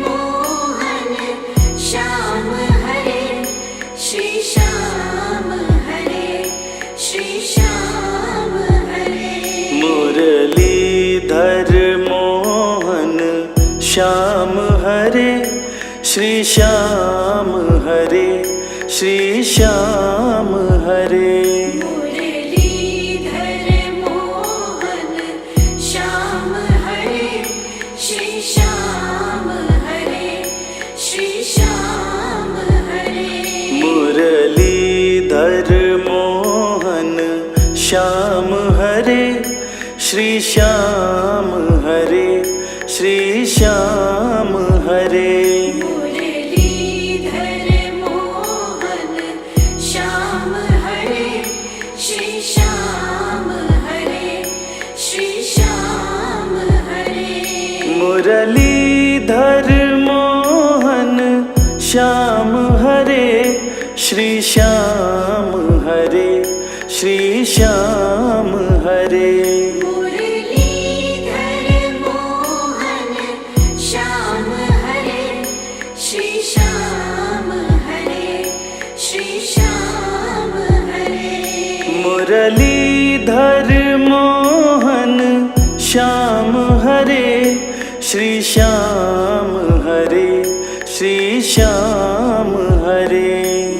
मोहन श्याम हरे श्री श्याम हरे श्री श्याम हरे मुरलीधर मोहन श्याम हरे श्री श्याम हरे श्री श्याम हरे मुरलीधर मोहन श्याम हरे श्री श्याम हरे श्री श्याम हरे मुरलीधर मोहन श्याम हरे श्री श्याम हरे श्री श्याम हरे मुरलीधर मोहन श्याम हरे श्री श्याम हरे श्री श्याम हरे मुरलीधर मोहन श्याम हरे श्री श्याम हरे श्री श्याम हरे मुरलीधर मोहन श्याम हरे श्री श्याम हरे श्री श्याम हरे मुरलीधर मोहन श्याम हरे श्री श्याम हरे श्री श्याम हरे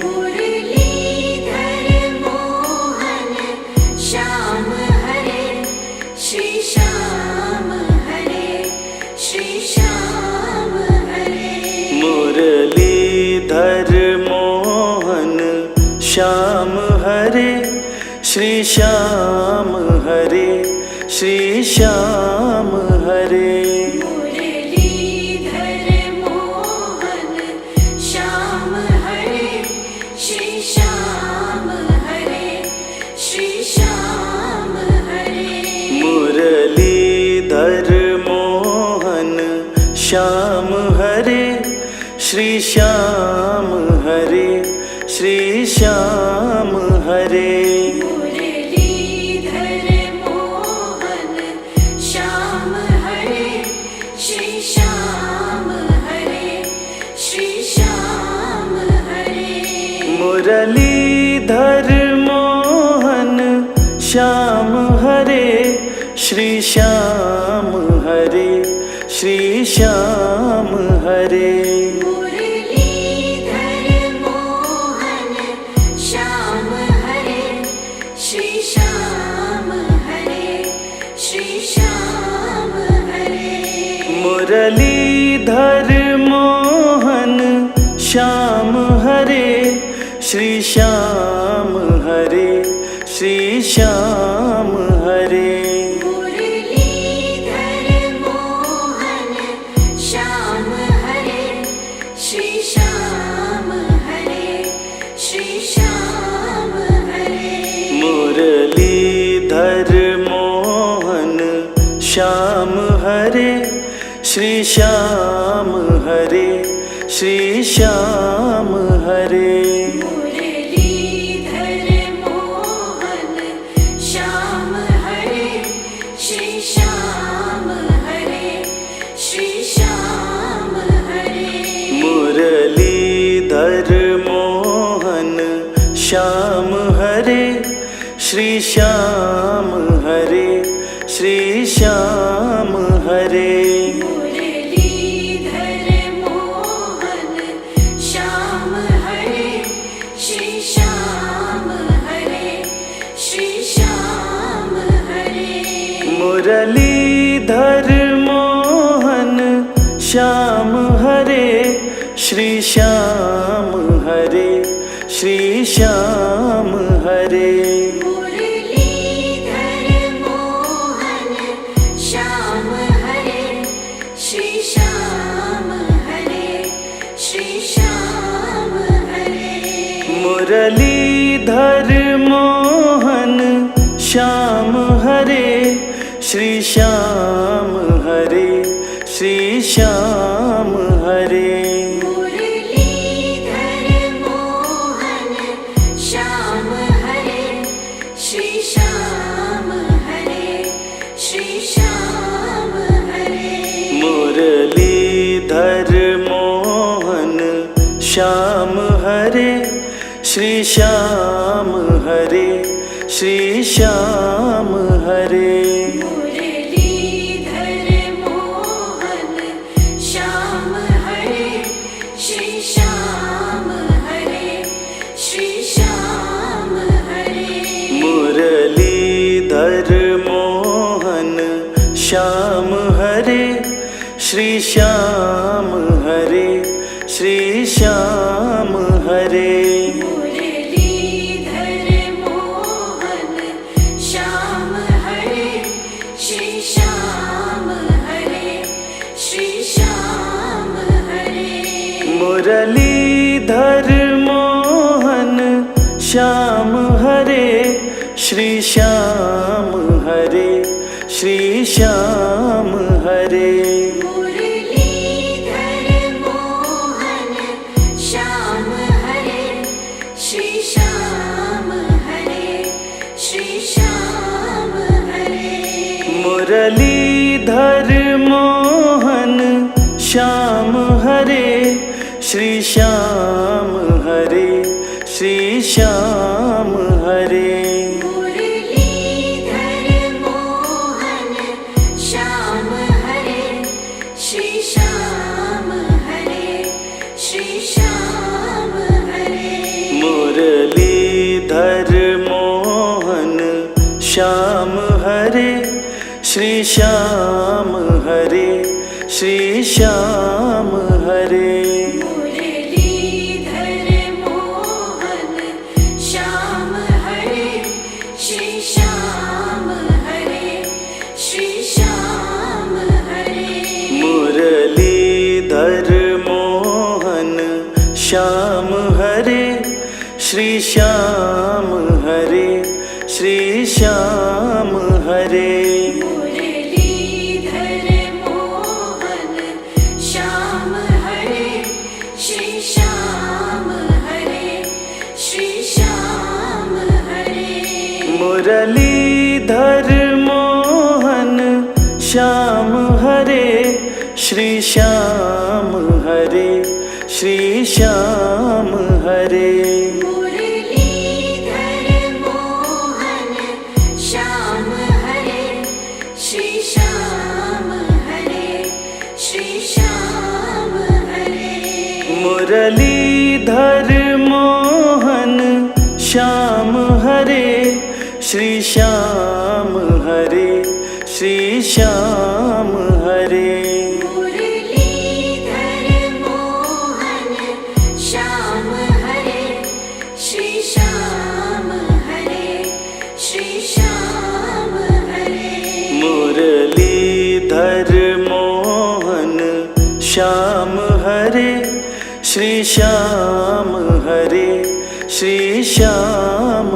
मुरलीधर मोहन श्याम हरे श्री श्याम हरे श्री श्याम हरे मुरलीधर मोहन श्याम हरे श्री श्याम हरे श्री श्याम हरे श्याम हरे श्री श्याम हरे मुरलीधर मोहन श्याम हरे श्री श्याम हरे श्री श्याम हरे मुरलीधर मोहन श्याम हरे श्री श्याम हरे श्री श्याम हरे मुरलीधर मोहन श्याम हरे श्री श्याम हरे श्री श्याम हरे मुरलीधर मोहन श्याम हरे श्री श्याम हरे श्री श्याम हरे मुरलीधर मोहन श्याम हरे श्री श्याम हरे श्री श्याम हरे मुरलीधर मोहन श्याम हरे श्री श्याम हरे श्री श्याम हरे मुरलीधर मोहन श्याम हरे श्री श्याम हरे श्री श्याम हरे मुरलीधर मोहन श्याम हरे श्री श्याम हरे श्री श्याम हरे मुरलीधर मोहन श्याम हरे श्री श्याम हरे श्री श्याम हरे मुरलीधर मोहन श्याम हरे श्री श्याम हरे श्री श्याम हरे मुरलीधर मोहन श्याम हरे श्री श्याम हरे श्री श्याम हरे मुरलीधर मोहन श्याम हरे श्री श्याम हरे श्री श्याम हरे मुरलीधर मोहन श्याम हरे श्री श्याम हरे श्री श्याम हरे मुरलीधर मोहन श्याम हरे श्री श्याम हरे श्री श्याम हरे मुरलीधर मोहन श्याम हरे श्री श्याम हरे श्री श्याम हरे मुरलीधर मोहन श्याम हरे श्री श्याम हरे श्री श्याम हरे मुरलीधर मोहन श्याम हरे श्री श्याम हरे श्री श्याम हरे मुरलीधर मोहन श्याम हरे श्री श्याम हरे श्री श्याम हरे मुरलीधर मोहन श्याम हरे श्री श्याम हरे श्री श्याम हरे मुरलीधर मोहन श्याम हरे श्री श्याम हरे श्री श्याम हरे मुरलीधर मोहन श्याम हरे श्री श्याम हरे श्री श्याम हरे मुरलीधर मोहन श्याम हरे श्री श्याम हरे श्री श्याम हरे मुरलीधर मोहन श्याम हरे श्री श्याम हरे श्री श्याम हरे मुरलीधर मोहन श्याम हरे श्री श्याम हरे श्री श्याम हरे मुरलीधर मोहन श्याम हरे श्री श्याम हरे श्री श्याम हरे मुरलीधर मोहन श्याम हरे श्री श्याम हरे श्री श्याम हरे मुरलीधर मोहन श्याम हरे श्री श्याम हरे श्री श्याम हरे मुरलीधर मोहन श्याम हरे श्री श्याम हरे श्री श्याम हरे मुरलीधर मोहन श्याम हरे श्री श्याम हरे श्री श्याम हरे मुरलीधर मोहन श्याम हरे श्री श्याम हरे श्री श्याम हरे मुरलीधर मोहन श्याम हरे श्री श्याम हरे श्री श्याम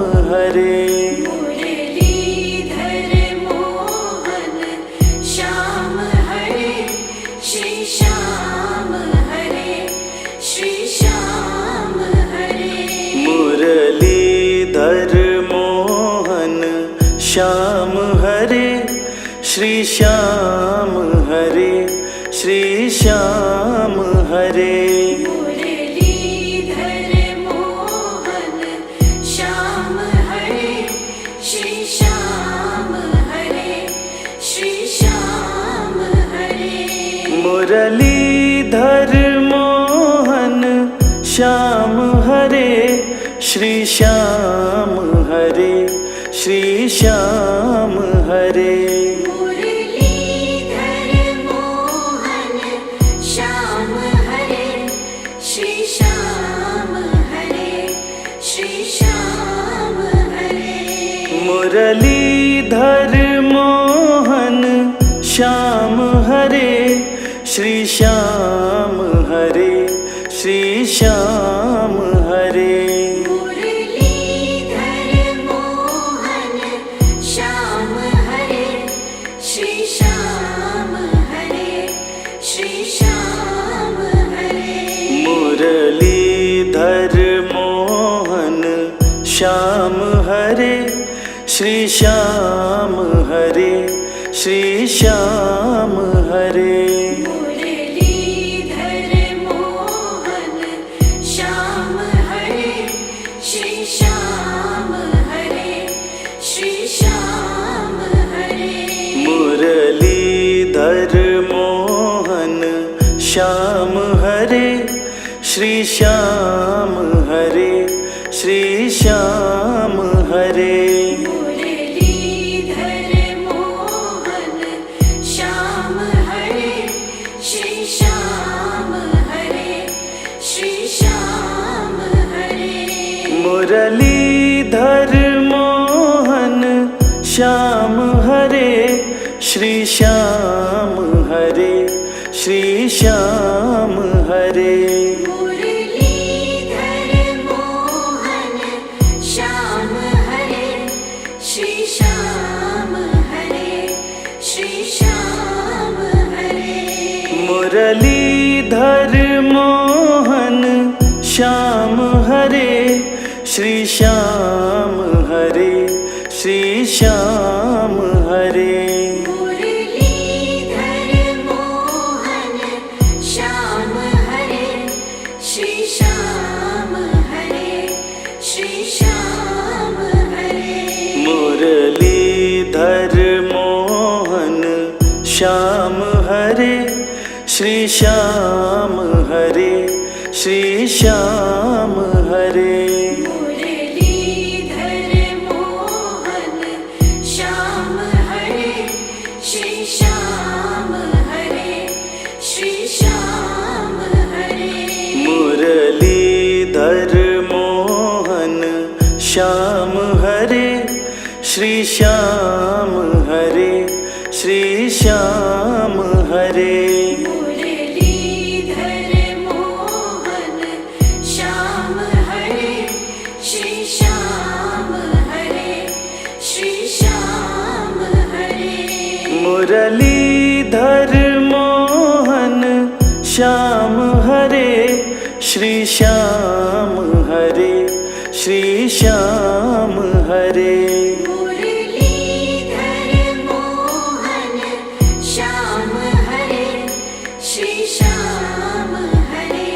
हरे मुरलीधर मोहन श्याम हरे श्री श्याम हरे श्री श्याम हरे मुरलीधर मोहन श्याम हरे श्री श्याम हरे श्री श्याम हरे मुरलीधर मोहन श्याम हरे श्री श्याम हरे श्री श्याम हरे मुरलीधर मोहन श्याम हरे श्री श्याम हरे श्री श्याम हरे मुरलीधर मोहन श्याम हरे श्री श्याम हरे श्री श्याम हरे मुरलीधर मोहन श्याम हरे श्री श्याम हरे श्री श्याम हरे मुरलीधर मोहन श्याम हरे श्री श्याम हरे श्री श्याम हरे मुरलीधर मोहन श्याम हरे श्री श्याम हरे श्री श्याम हरे मुरलीधर मोहन श्याम हरे श्री श्याम हरे श्री श्याम हरे मुरलीधर मोहन श्याम हरे श्री श्याम हरे श्री श्याम हरे मुरलीधर मोहन श्याम हरे श्री श्याम हरे श्री श्याम हरे मुरलीधर मोहन श्याम हरे श्री श्याम हरे श्री श्याम हरे मुरलीधर मोहन श्याम हरे श्री श्याम हरे श्री श्याम हरे मुरलीधर मोहन श्याम हरे श्री श्याम हरे श्री श्याम हरे मुरलीधर मोहन श्याम हरे श्री श्याम हरे श्री श्याम हरे मुरलीधर मोहन श्याम हरे श्री श्याम हरे श्री श्याम हरे मुरलीधर मोहन श्याम हरे श्री श्याम हरे श्री श्याम हरे मुरलीधर मोहन श्याम हरे श्री श्याम हरे श्री श्याम हरे मुरलीधर मोहन श्याम हरे मुरलीधर मोहन श्याम हरे श्री श्याम हरे श्री श्याम हरे मुरलीधर मोहन श्याम हरे श्री श्याम हरे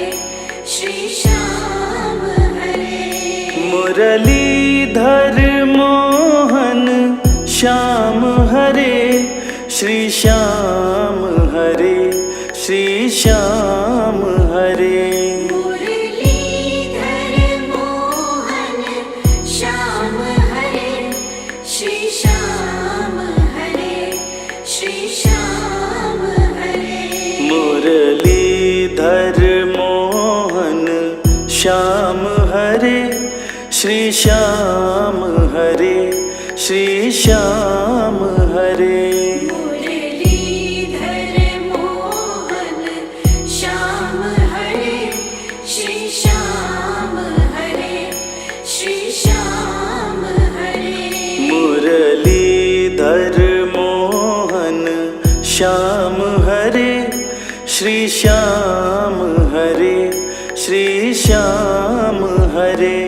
श्री श्याम हरे मुरलीधर मोहन श्याम हरे श्री श्याम हरे श्री श्याम हरे मुरलीधर मोहन श्याम हरे श्री श्याम हरे श्री श्याम हरे मुरलीधर मोहन श्याम हरे श्री श्याम हरे श्री श्याम हरे मुरलीधर मोहन श्याम हरे श्री श्याम हरे श्री श्याम हरे मुरलीधर मोहन श्याम हरे श्री श्याम हरे श्री श्याम हरे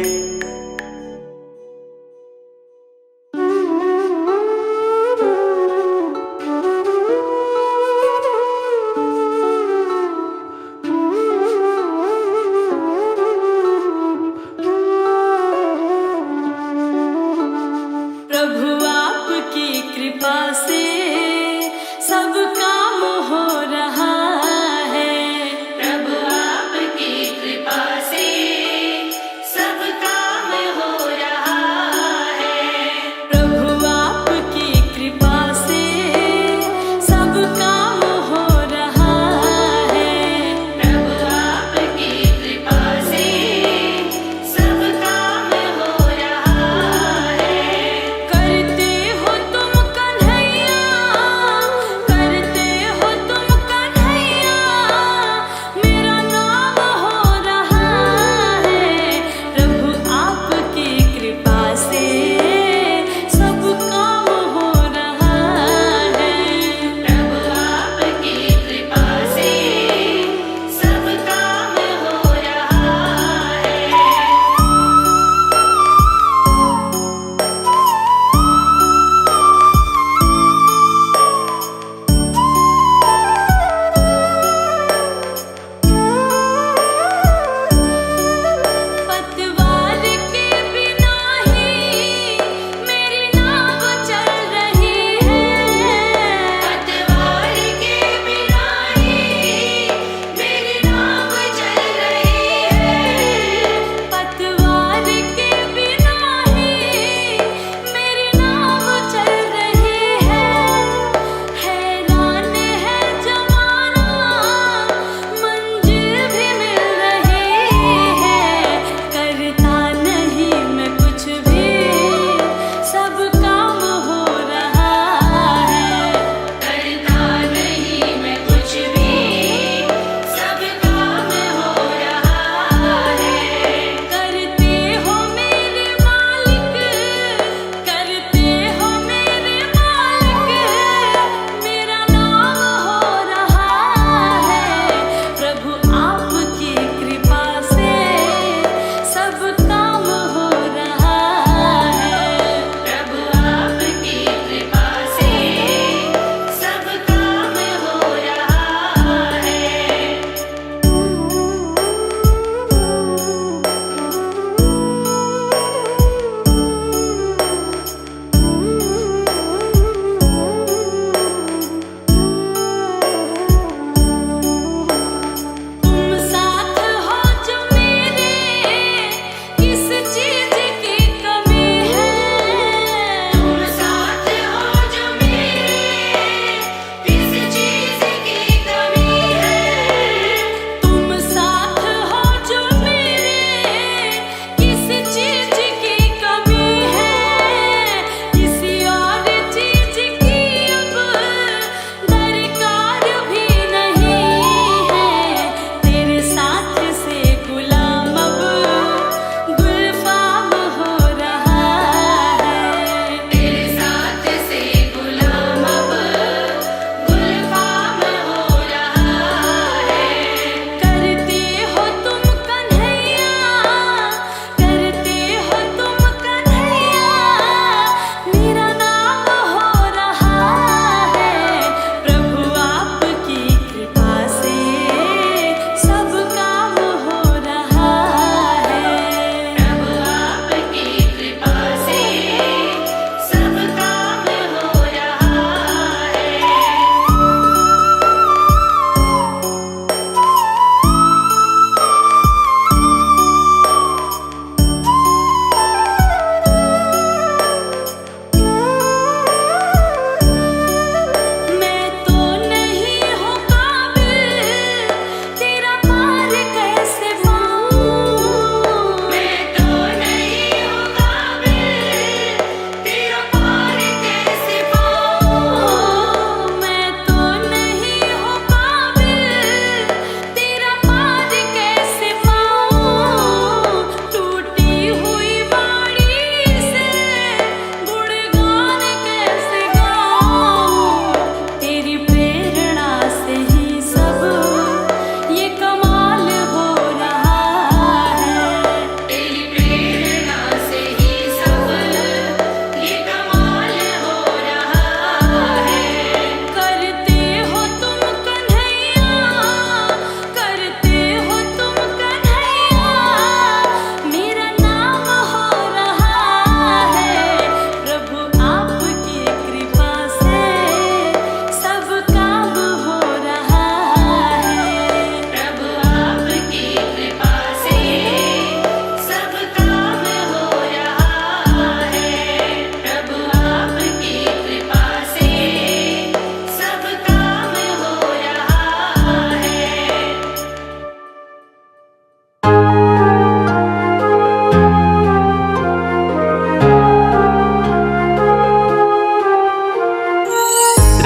प्रभु आपकी कृपा से सब काम हो रहा है। प्रभु आपकी कृपा से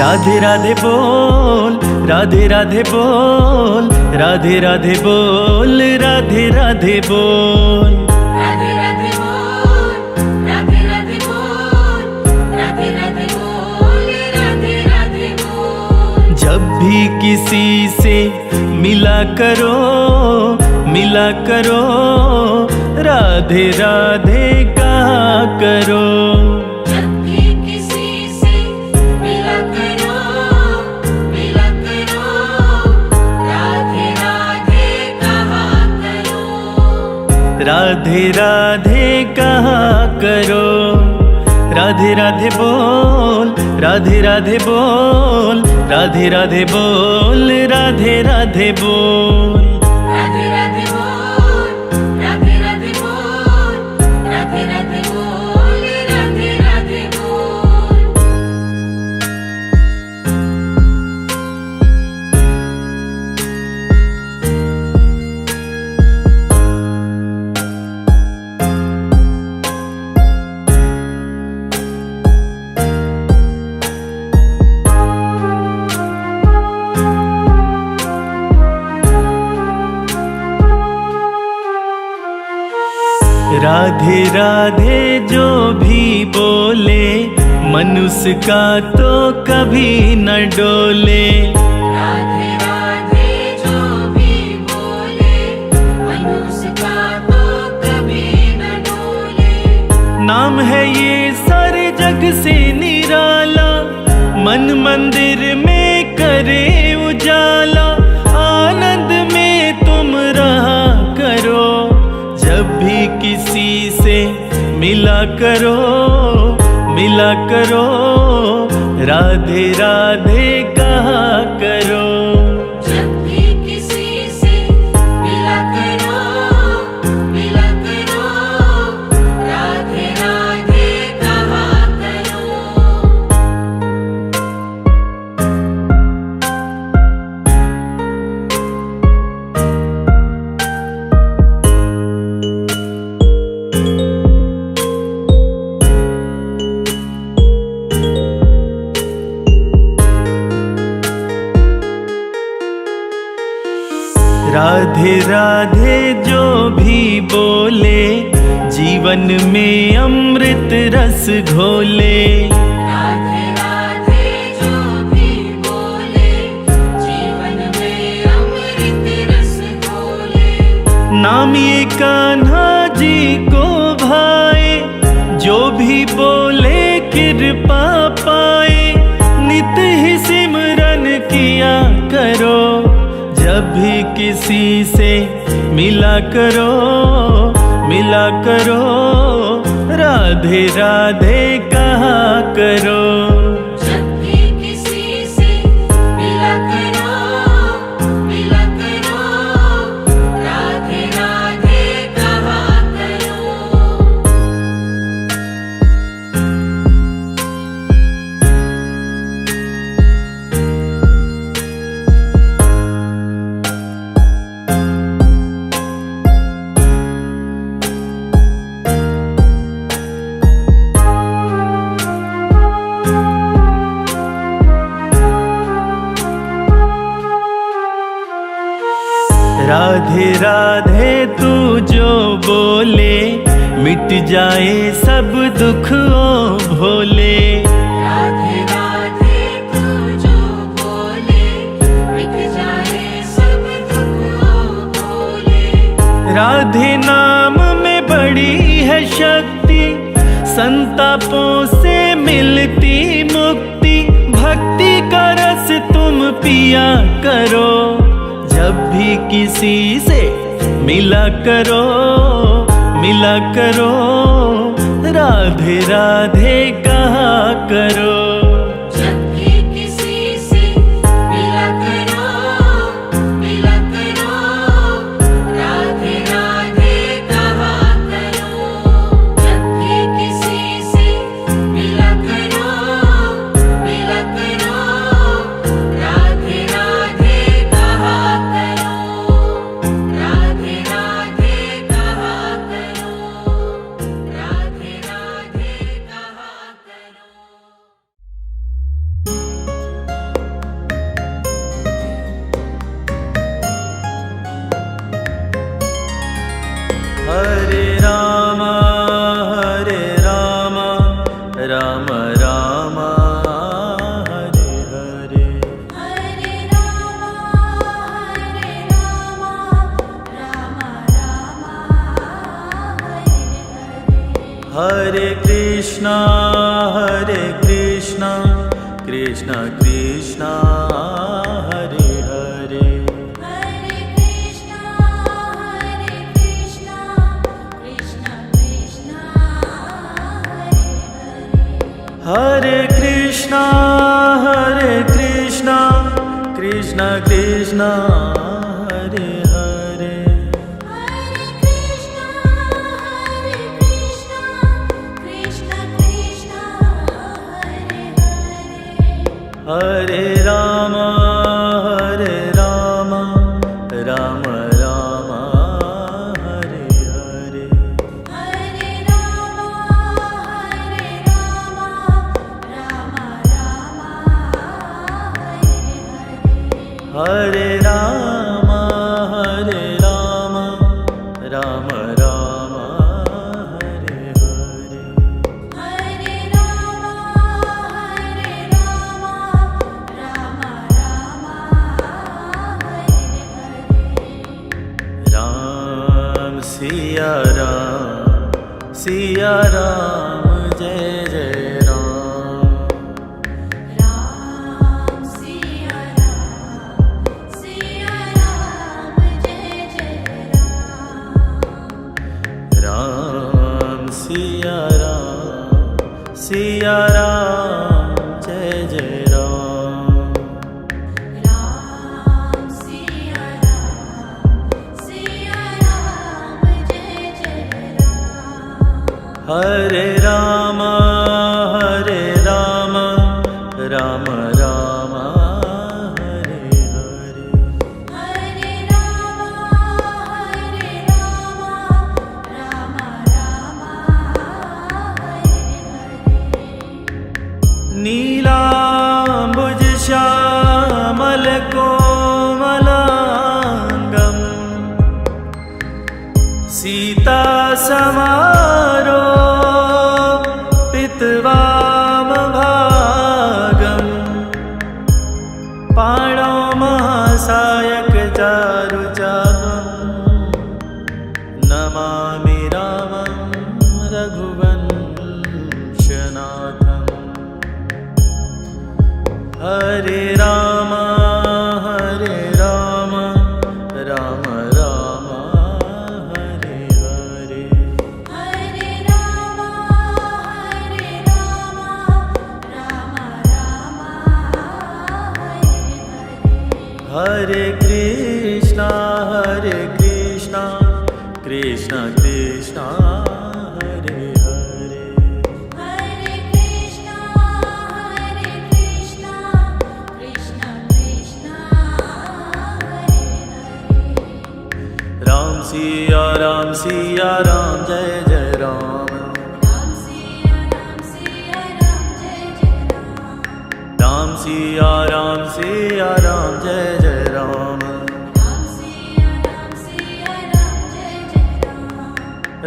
राधे राधे बोल, राधे राधे बोल, राधे राधे बोल, राधे राधे बोल। राधे राधे बोल, राधे राधे बोल, राधे राधे बोल, राधे राधे बोल। जब भी किसी से मिला करो, मिला करो, राधे राधे कहा करो। जब भी किसी से मिला करो, मिला करो, राधे राधे कहा करो। राधे राधे कहा करो। राधे राधे बोल, राधे राधे बोल, राधे राधे बोल, राधे राधे बोल। राधे राधे बोल, राधे राधे बोल, राधे राधे बोल, राधे राधे बोल। राधे राधे जो भी बोले, मनुष्य का तो कभी न डोले। राधे राधे जो भी बोले, मनुष्य का तो कभी न डोले। नाम है ये सारे जग से निराला, मन मंदिर में करे उजाला। आनंद में तुम रहा करो, जब भी किसी से मिला करो, मिला करो, राधे राधे कहा करो। जब भी किसी से मिला करो, मिला करो, राधे राधे कहा करो। राधे राधे जो भी बोले, जीवन में अमृत रस घोले। राधे राधे जो भी बोले, जीवन में अमृत रस घोले। नाम ये कान्हा जी को भाए, जो भी बोले कृपा पाए। नित ही सिमरन किया करो, जब भी किसी से मिला करो, मिला करो, राधे राधे कहा करो। जब भी किसी से मिला करो, मिला करो, राधे राधे कहा करो। राधे राधे तू जो बोले, मिट जाए सब दुख ओ भोले। राधे राधे तू जो बोले, मिट जाए सब दुख ओ भोले। राधे नाम में बड़ी है शक्ति, संतापों से मिलती मुक्ति। भक्ति का रस तुम पिया करो, जब भी किसी से मिला करो, मिला करो, राधे राधे कहा करो। जब भी किसी से मिला करो, मिला करो, राधे राधे कहा करो। जब भी किसी से मिला करो, मिला करो, राधे राधे कहा करो। राधे राधे कहा करो, राधे राधे कहा करो। हरे Krishna Krishna Krishna Hare Hare Hare Krishna, Krishna Krishna, Hare Hare. हरे Krishna Krishna Krishna Hare Hare Hare Krishna, Krishna Krishna, Hare Hare. हरे Ram Ram Ram Hare Hare Hare Rama, Rama Rama, Hare Hare. हरे Ram Ram Ram Hare Hare Hare Rama, Rama Rama, Hare Hare. Ram Siya Ram जय जय Ram Ram Siya Ram, Siya Ram, Jai Jai Ram. Ram Siya Ram जय जय Ram Ram Siya Ram, Siya Ram, Jai Jai Ram. हरे Ram Ram Ram Hare Hare Hare Rama, Rama Rama, Hare Hare. नीलाम्बुज Shyamal कोमलाङ्गं Sita समारो पितवामभागं पाणौ महासायक चारुचापं Namami रामं रघुवंशनाथम् हरे Ram Ram Ram Hare Hare Hare Rama, Rama Rama, Hare Hare. हरे Krishna Krishna Krishna Hare Hare Hare Krishna, Krishna Krishna, Hare Hare. Ram Siya Ram जय जय Ram Ram Siya Ram, Jai Jai Ram. Ram Siya Ram जय जय Ram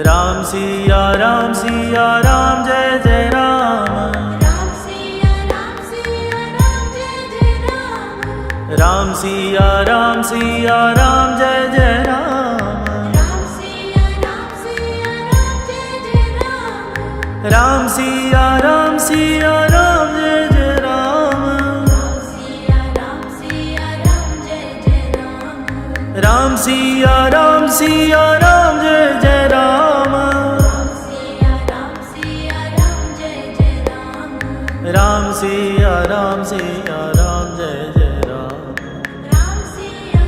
Ram Siya Ram, Jai Jai Ram. Ram Siya Ram जय जय Ram Ram Siya Ram, Jai Jai Ram. Ram Siya Ram जय जय Ram Ram Siya Ram, Jai Jai Ram. Ram Siya Ram जय जय Ram Ram Siya Ram, Jai Jai Ram. Ram Siya Ram जय जय Ram Ram Siya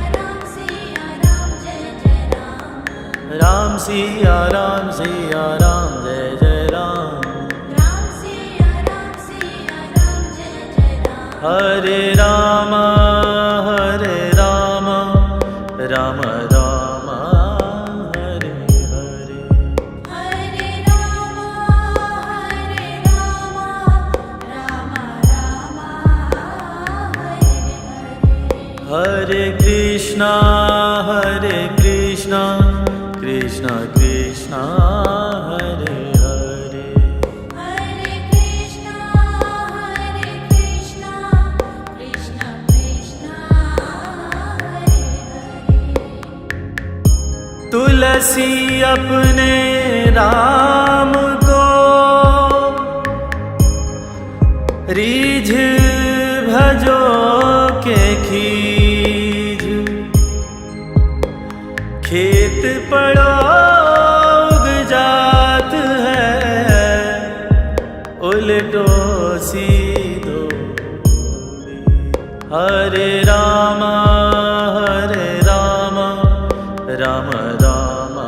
Ram, Jai Jai Ram. Ram Siya Ram जय जय Ram Ram Siya Ram, Jai Jai Ram. हरे Ram Ram Hare Hare Hare Rama, Rama Rama, Hare Hare. हरे Krishna Krishna Krishna Hare Hare Hare Krishna, Krishna Krishna, Hare Hare. तुलसी अपने राम को उलटो सीधो। हरे राम राम राम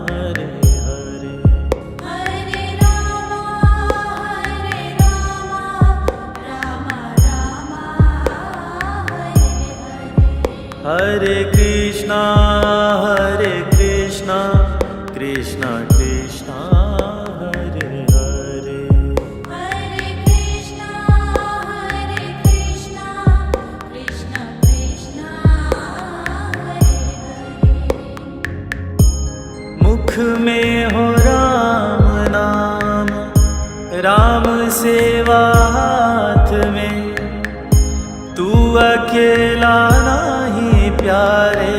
हरे हरे। हरे राम राम राम हरे हरे। हरे कृष्णा कृष्णा कृष्णा हरे हरे। हरे कृष्णा कृष्णा कृष्णा हरे हरे। मुख में हो राम नाम, राम सेवा हाथ में, तू अकेला नहीं प्यारे,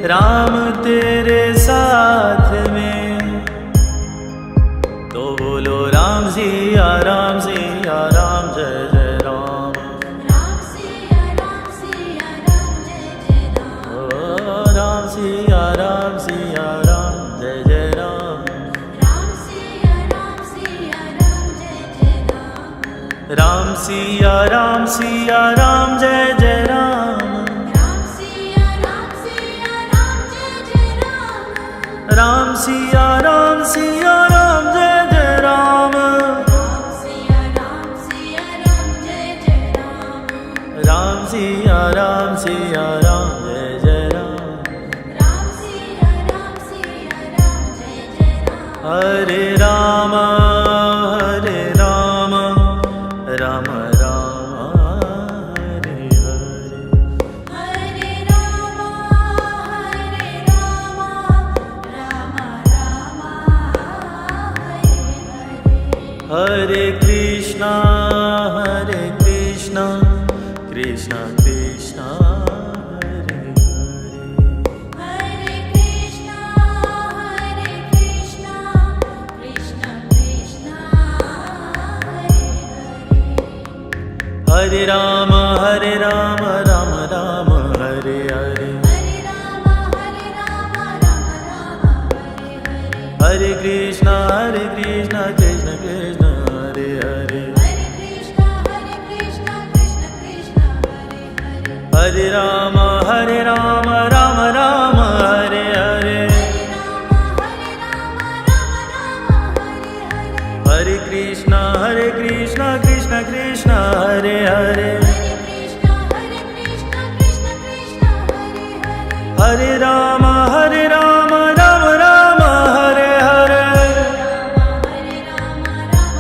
राम तेरे साथ में। तो बोलो राम सिया राम जय जय राम। राम सिया राम जय जय राम। ओ राम सिया राम जय जय राम। राम सिया राम जय जय राम। राम सिया राम जय जय राम। राम सिया राम जय जय राम। राम सिया राम जय जय राम। राम सिया राम जय जय राम। राम सिया राम जय जय राम। राम सिया राम जय जय राम। हरे राम राम राम हरे हरे। हरे राम राम राम हरे हरे। हरे कृष्णा कृष्णा कृष्णा हरे हरे। हरे कृष्णा कृष्णा कृष्णा हरे हरे। हरे राम राम राम हरे हरे। हरे राम राम हरे हरे। हरे कृष्णा कृष्णा कृष्ण हरे हरे। हरे कृष्णा कृष्ण कृष्ण हरे हरे। हरे राम राम राम हरे हरे। हरे राम राम हरे हरे। हरे कृष्णा कृष्ण कृष्ण हरे हरे। हरे कृष्णा कृष्ण कृष्ण हरे हरे। हरे राम राम राम हरे हरे। हरे राम राम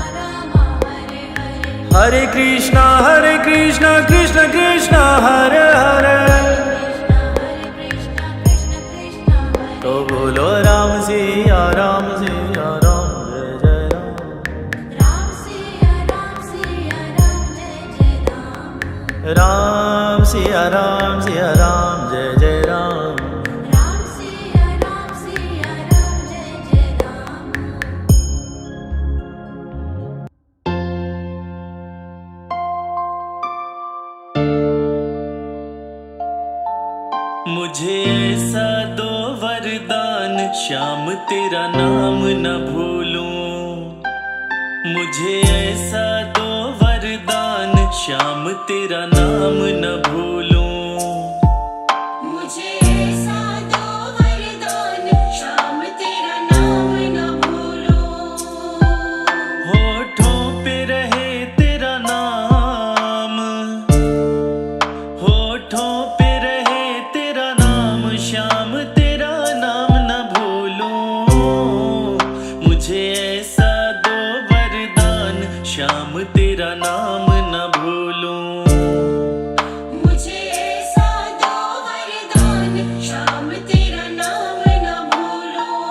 हरे हरे। हरे कृष्णा कृष्ण कृष्ण हरे हरे। कृष्ण कृष्ण हरे। तो बोलो राम सिया राम जय जय राम। राम सिया राम जय जय राम। राम सिया राम जय जय राम। राम सिया राम जय जय राम। मुझे ऐसा दो वरदान, श्याम तेरा नाम न भूलूं। मुझे ऐसा दो वरदान, श्याम तेरा नाम न भूलूं। मुझे ऐसा दो वरदान, श्याम तेरा नाम न भूलूं। होठों पे रहे तेरा नाम, होठों पे रहे तेरा नाम, श्याम तेरा नाम न भूलूं। मुझे ऐसा दो वरदान, श्याम तेरा नाम न भूलूं। मुझे ऐसा दो वरदान, श्याम तेरा नाम न भूलूं।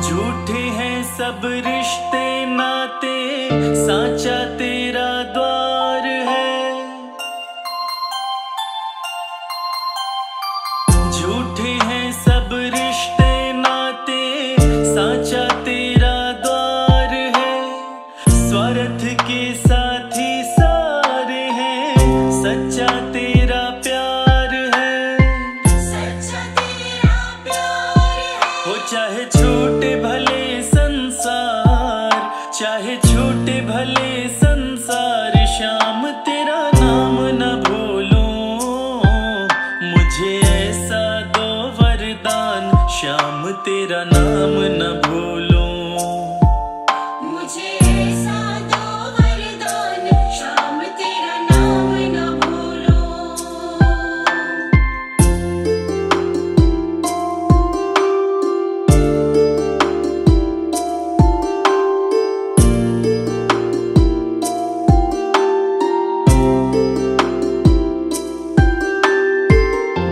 झूठे हैं सब रिश्ते नाते, साचा तेरा द्वार है। झूठे हैं सब रिश्ते नाते, साचा चाहे छूटे भले संसार, चाहे छूटे भले संसार, श्याम तेरा नाम न भूलूं। मुझे ऐसा दो वरदान, श्याम तेरा नाम न भूलूं। मुझे ऐसा दो वरदान, श्याम तेरा नाम न भूलूं।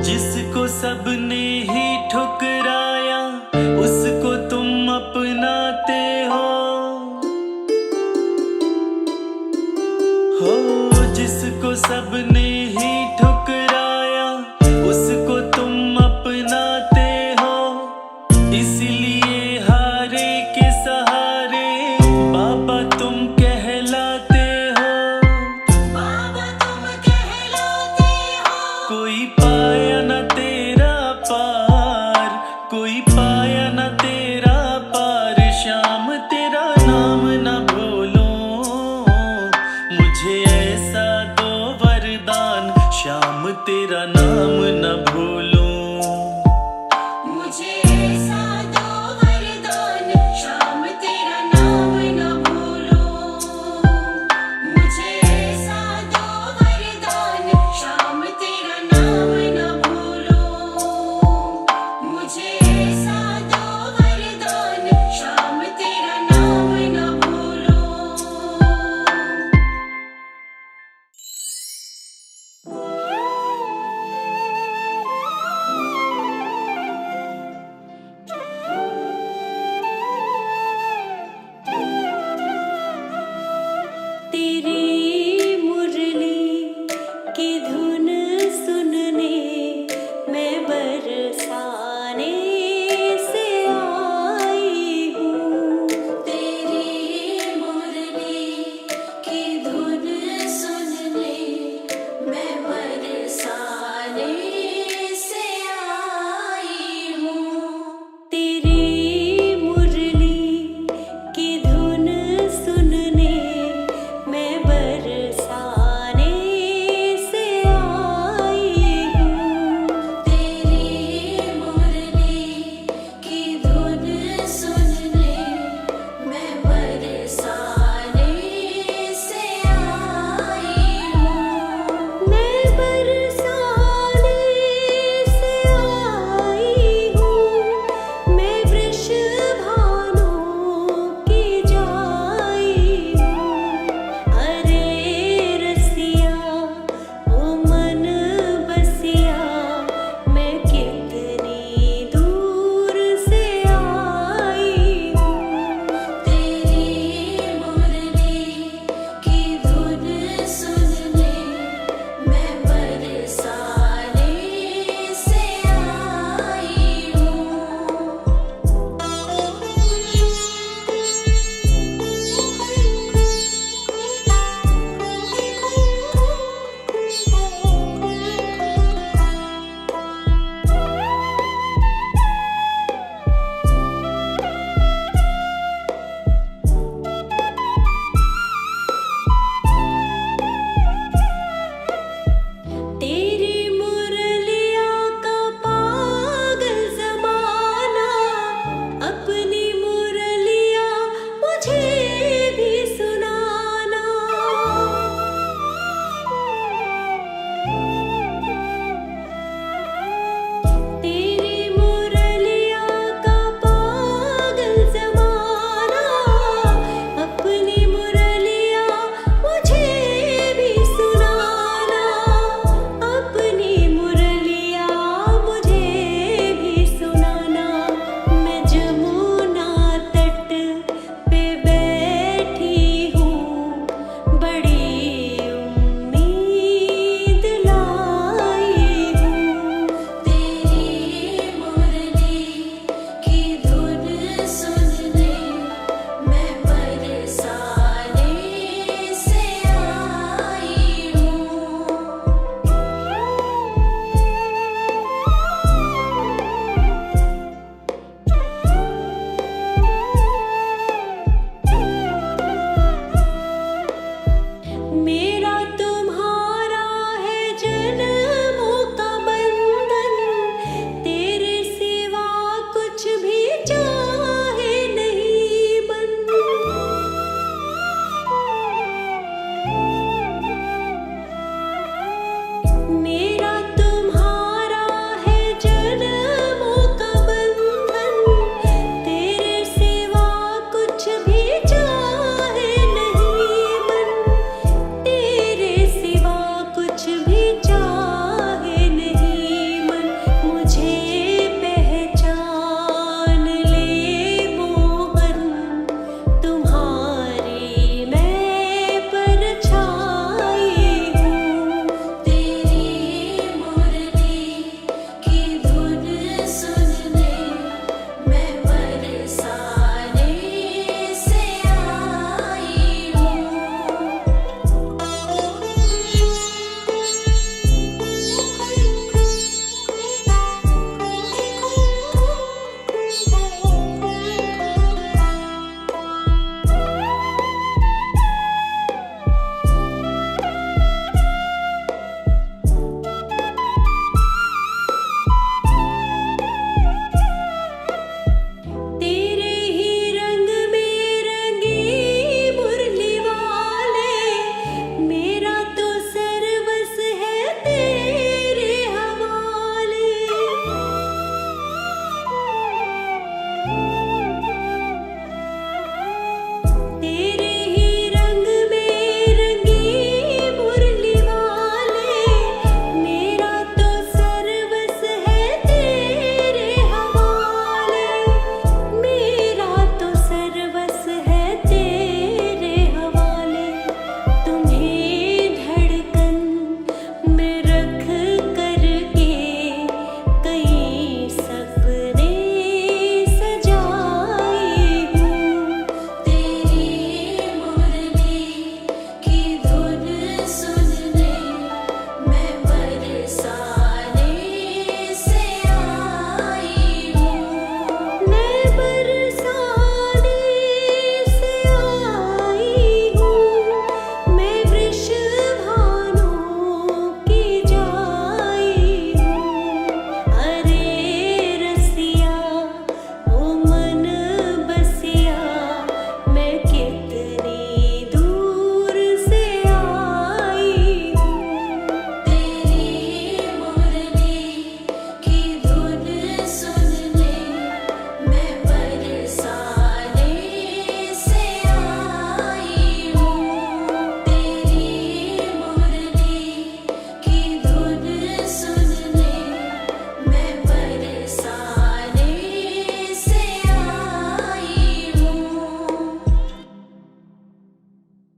जिसको सबने ही ठुकराया, उसको तुम अपनाते हो। जिसको सबने ही ठुकराया, उसको तुम अपनाते हो। इसलिए हारे के सहारे बाबा तुम कहलाते हो। बाबा तुम कहलाते हो। कोई पाया न तेरा पार, कोई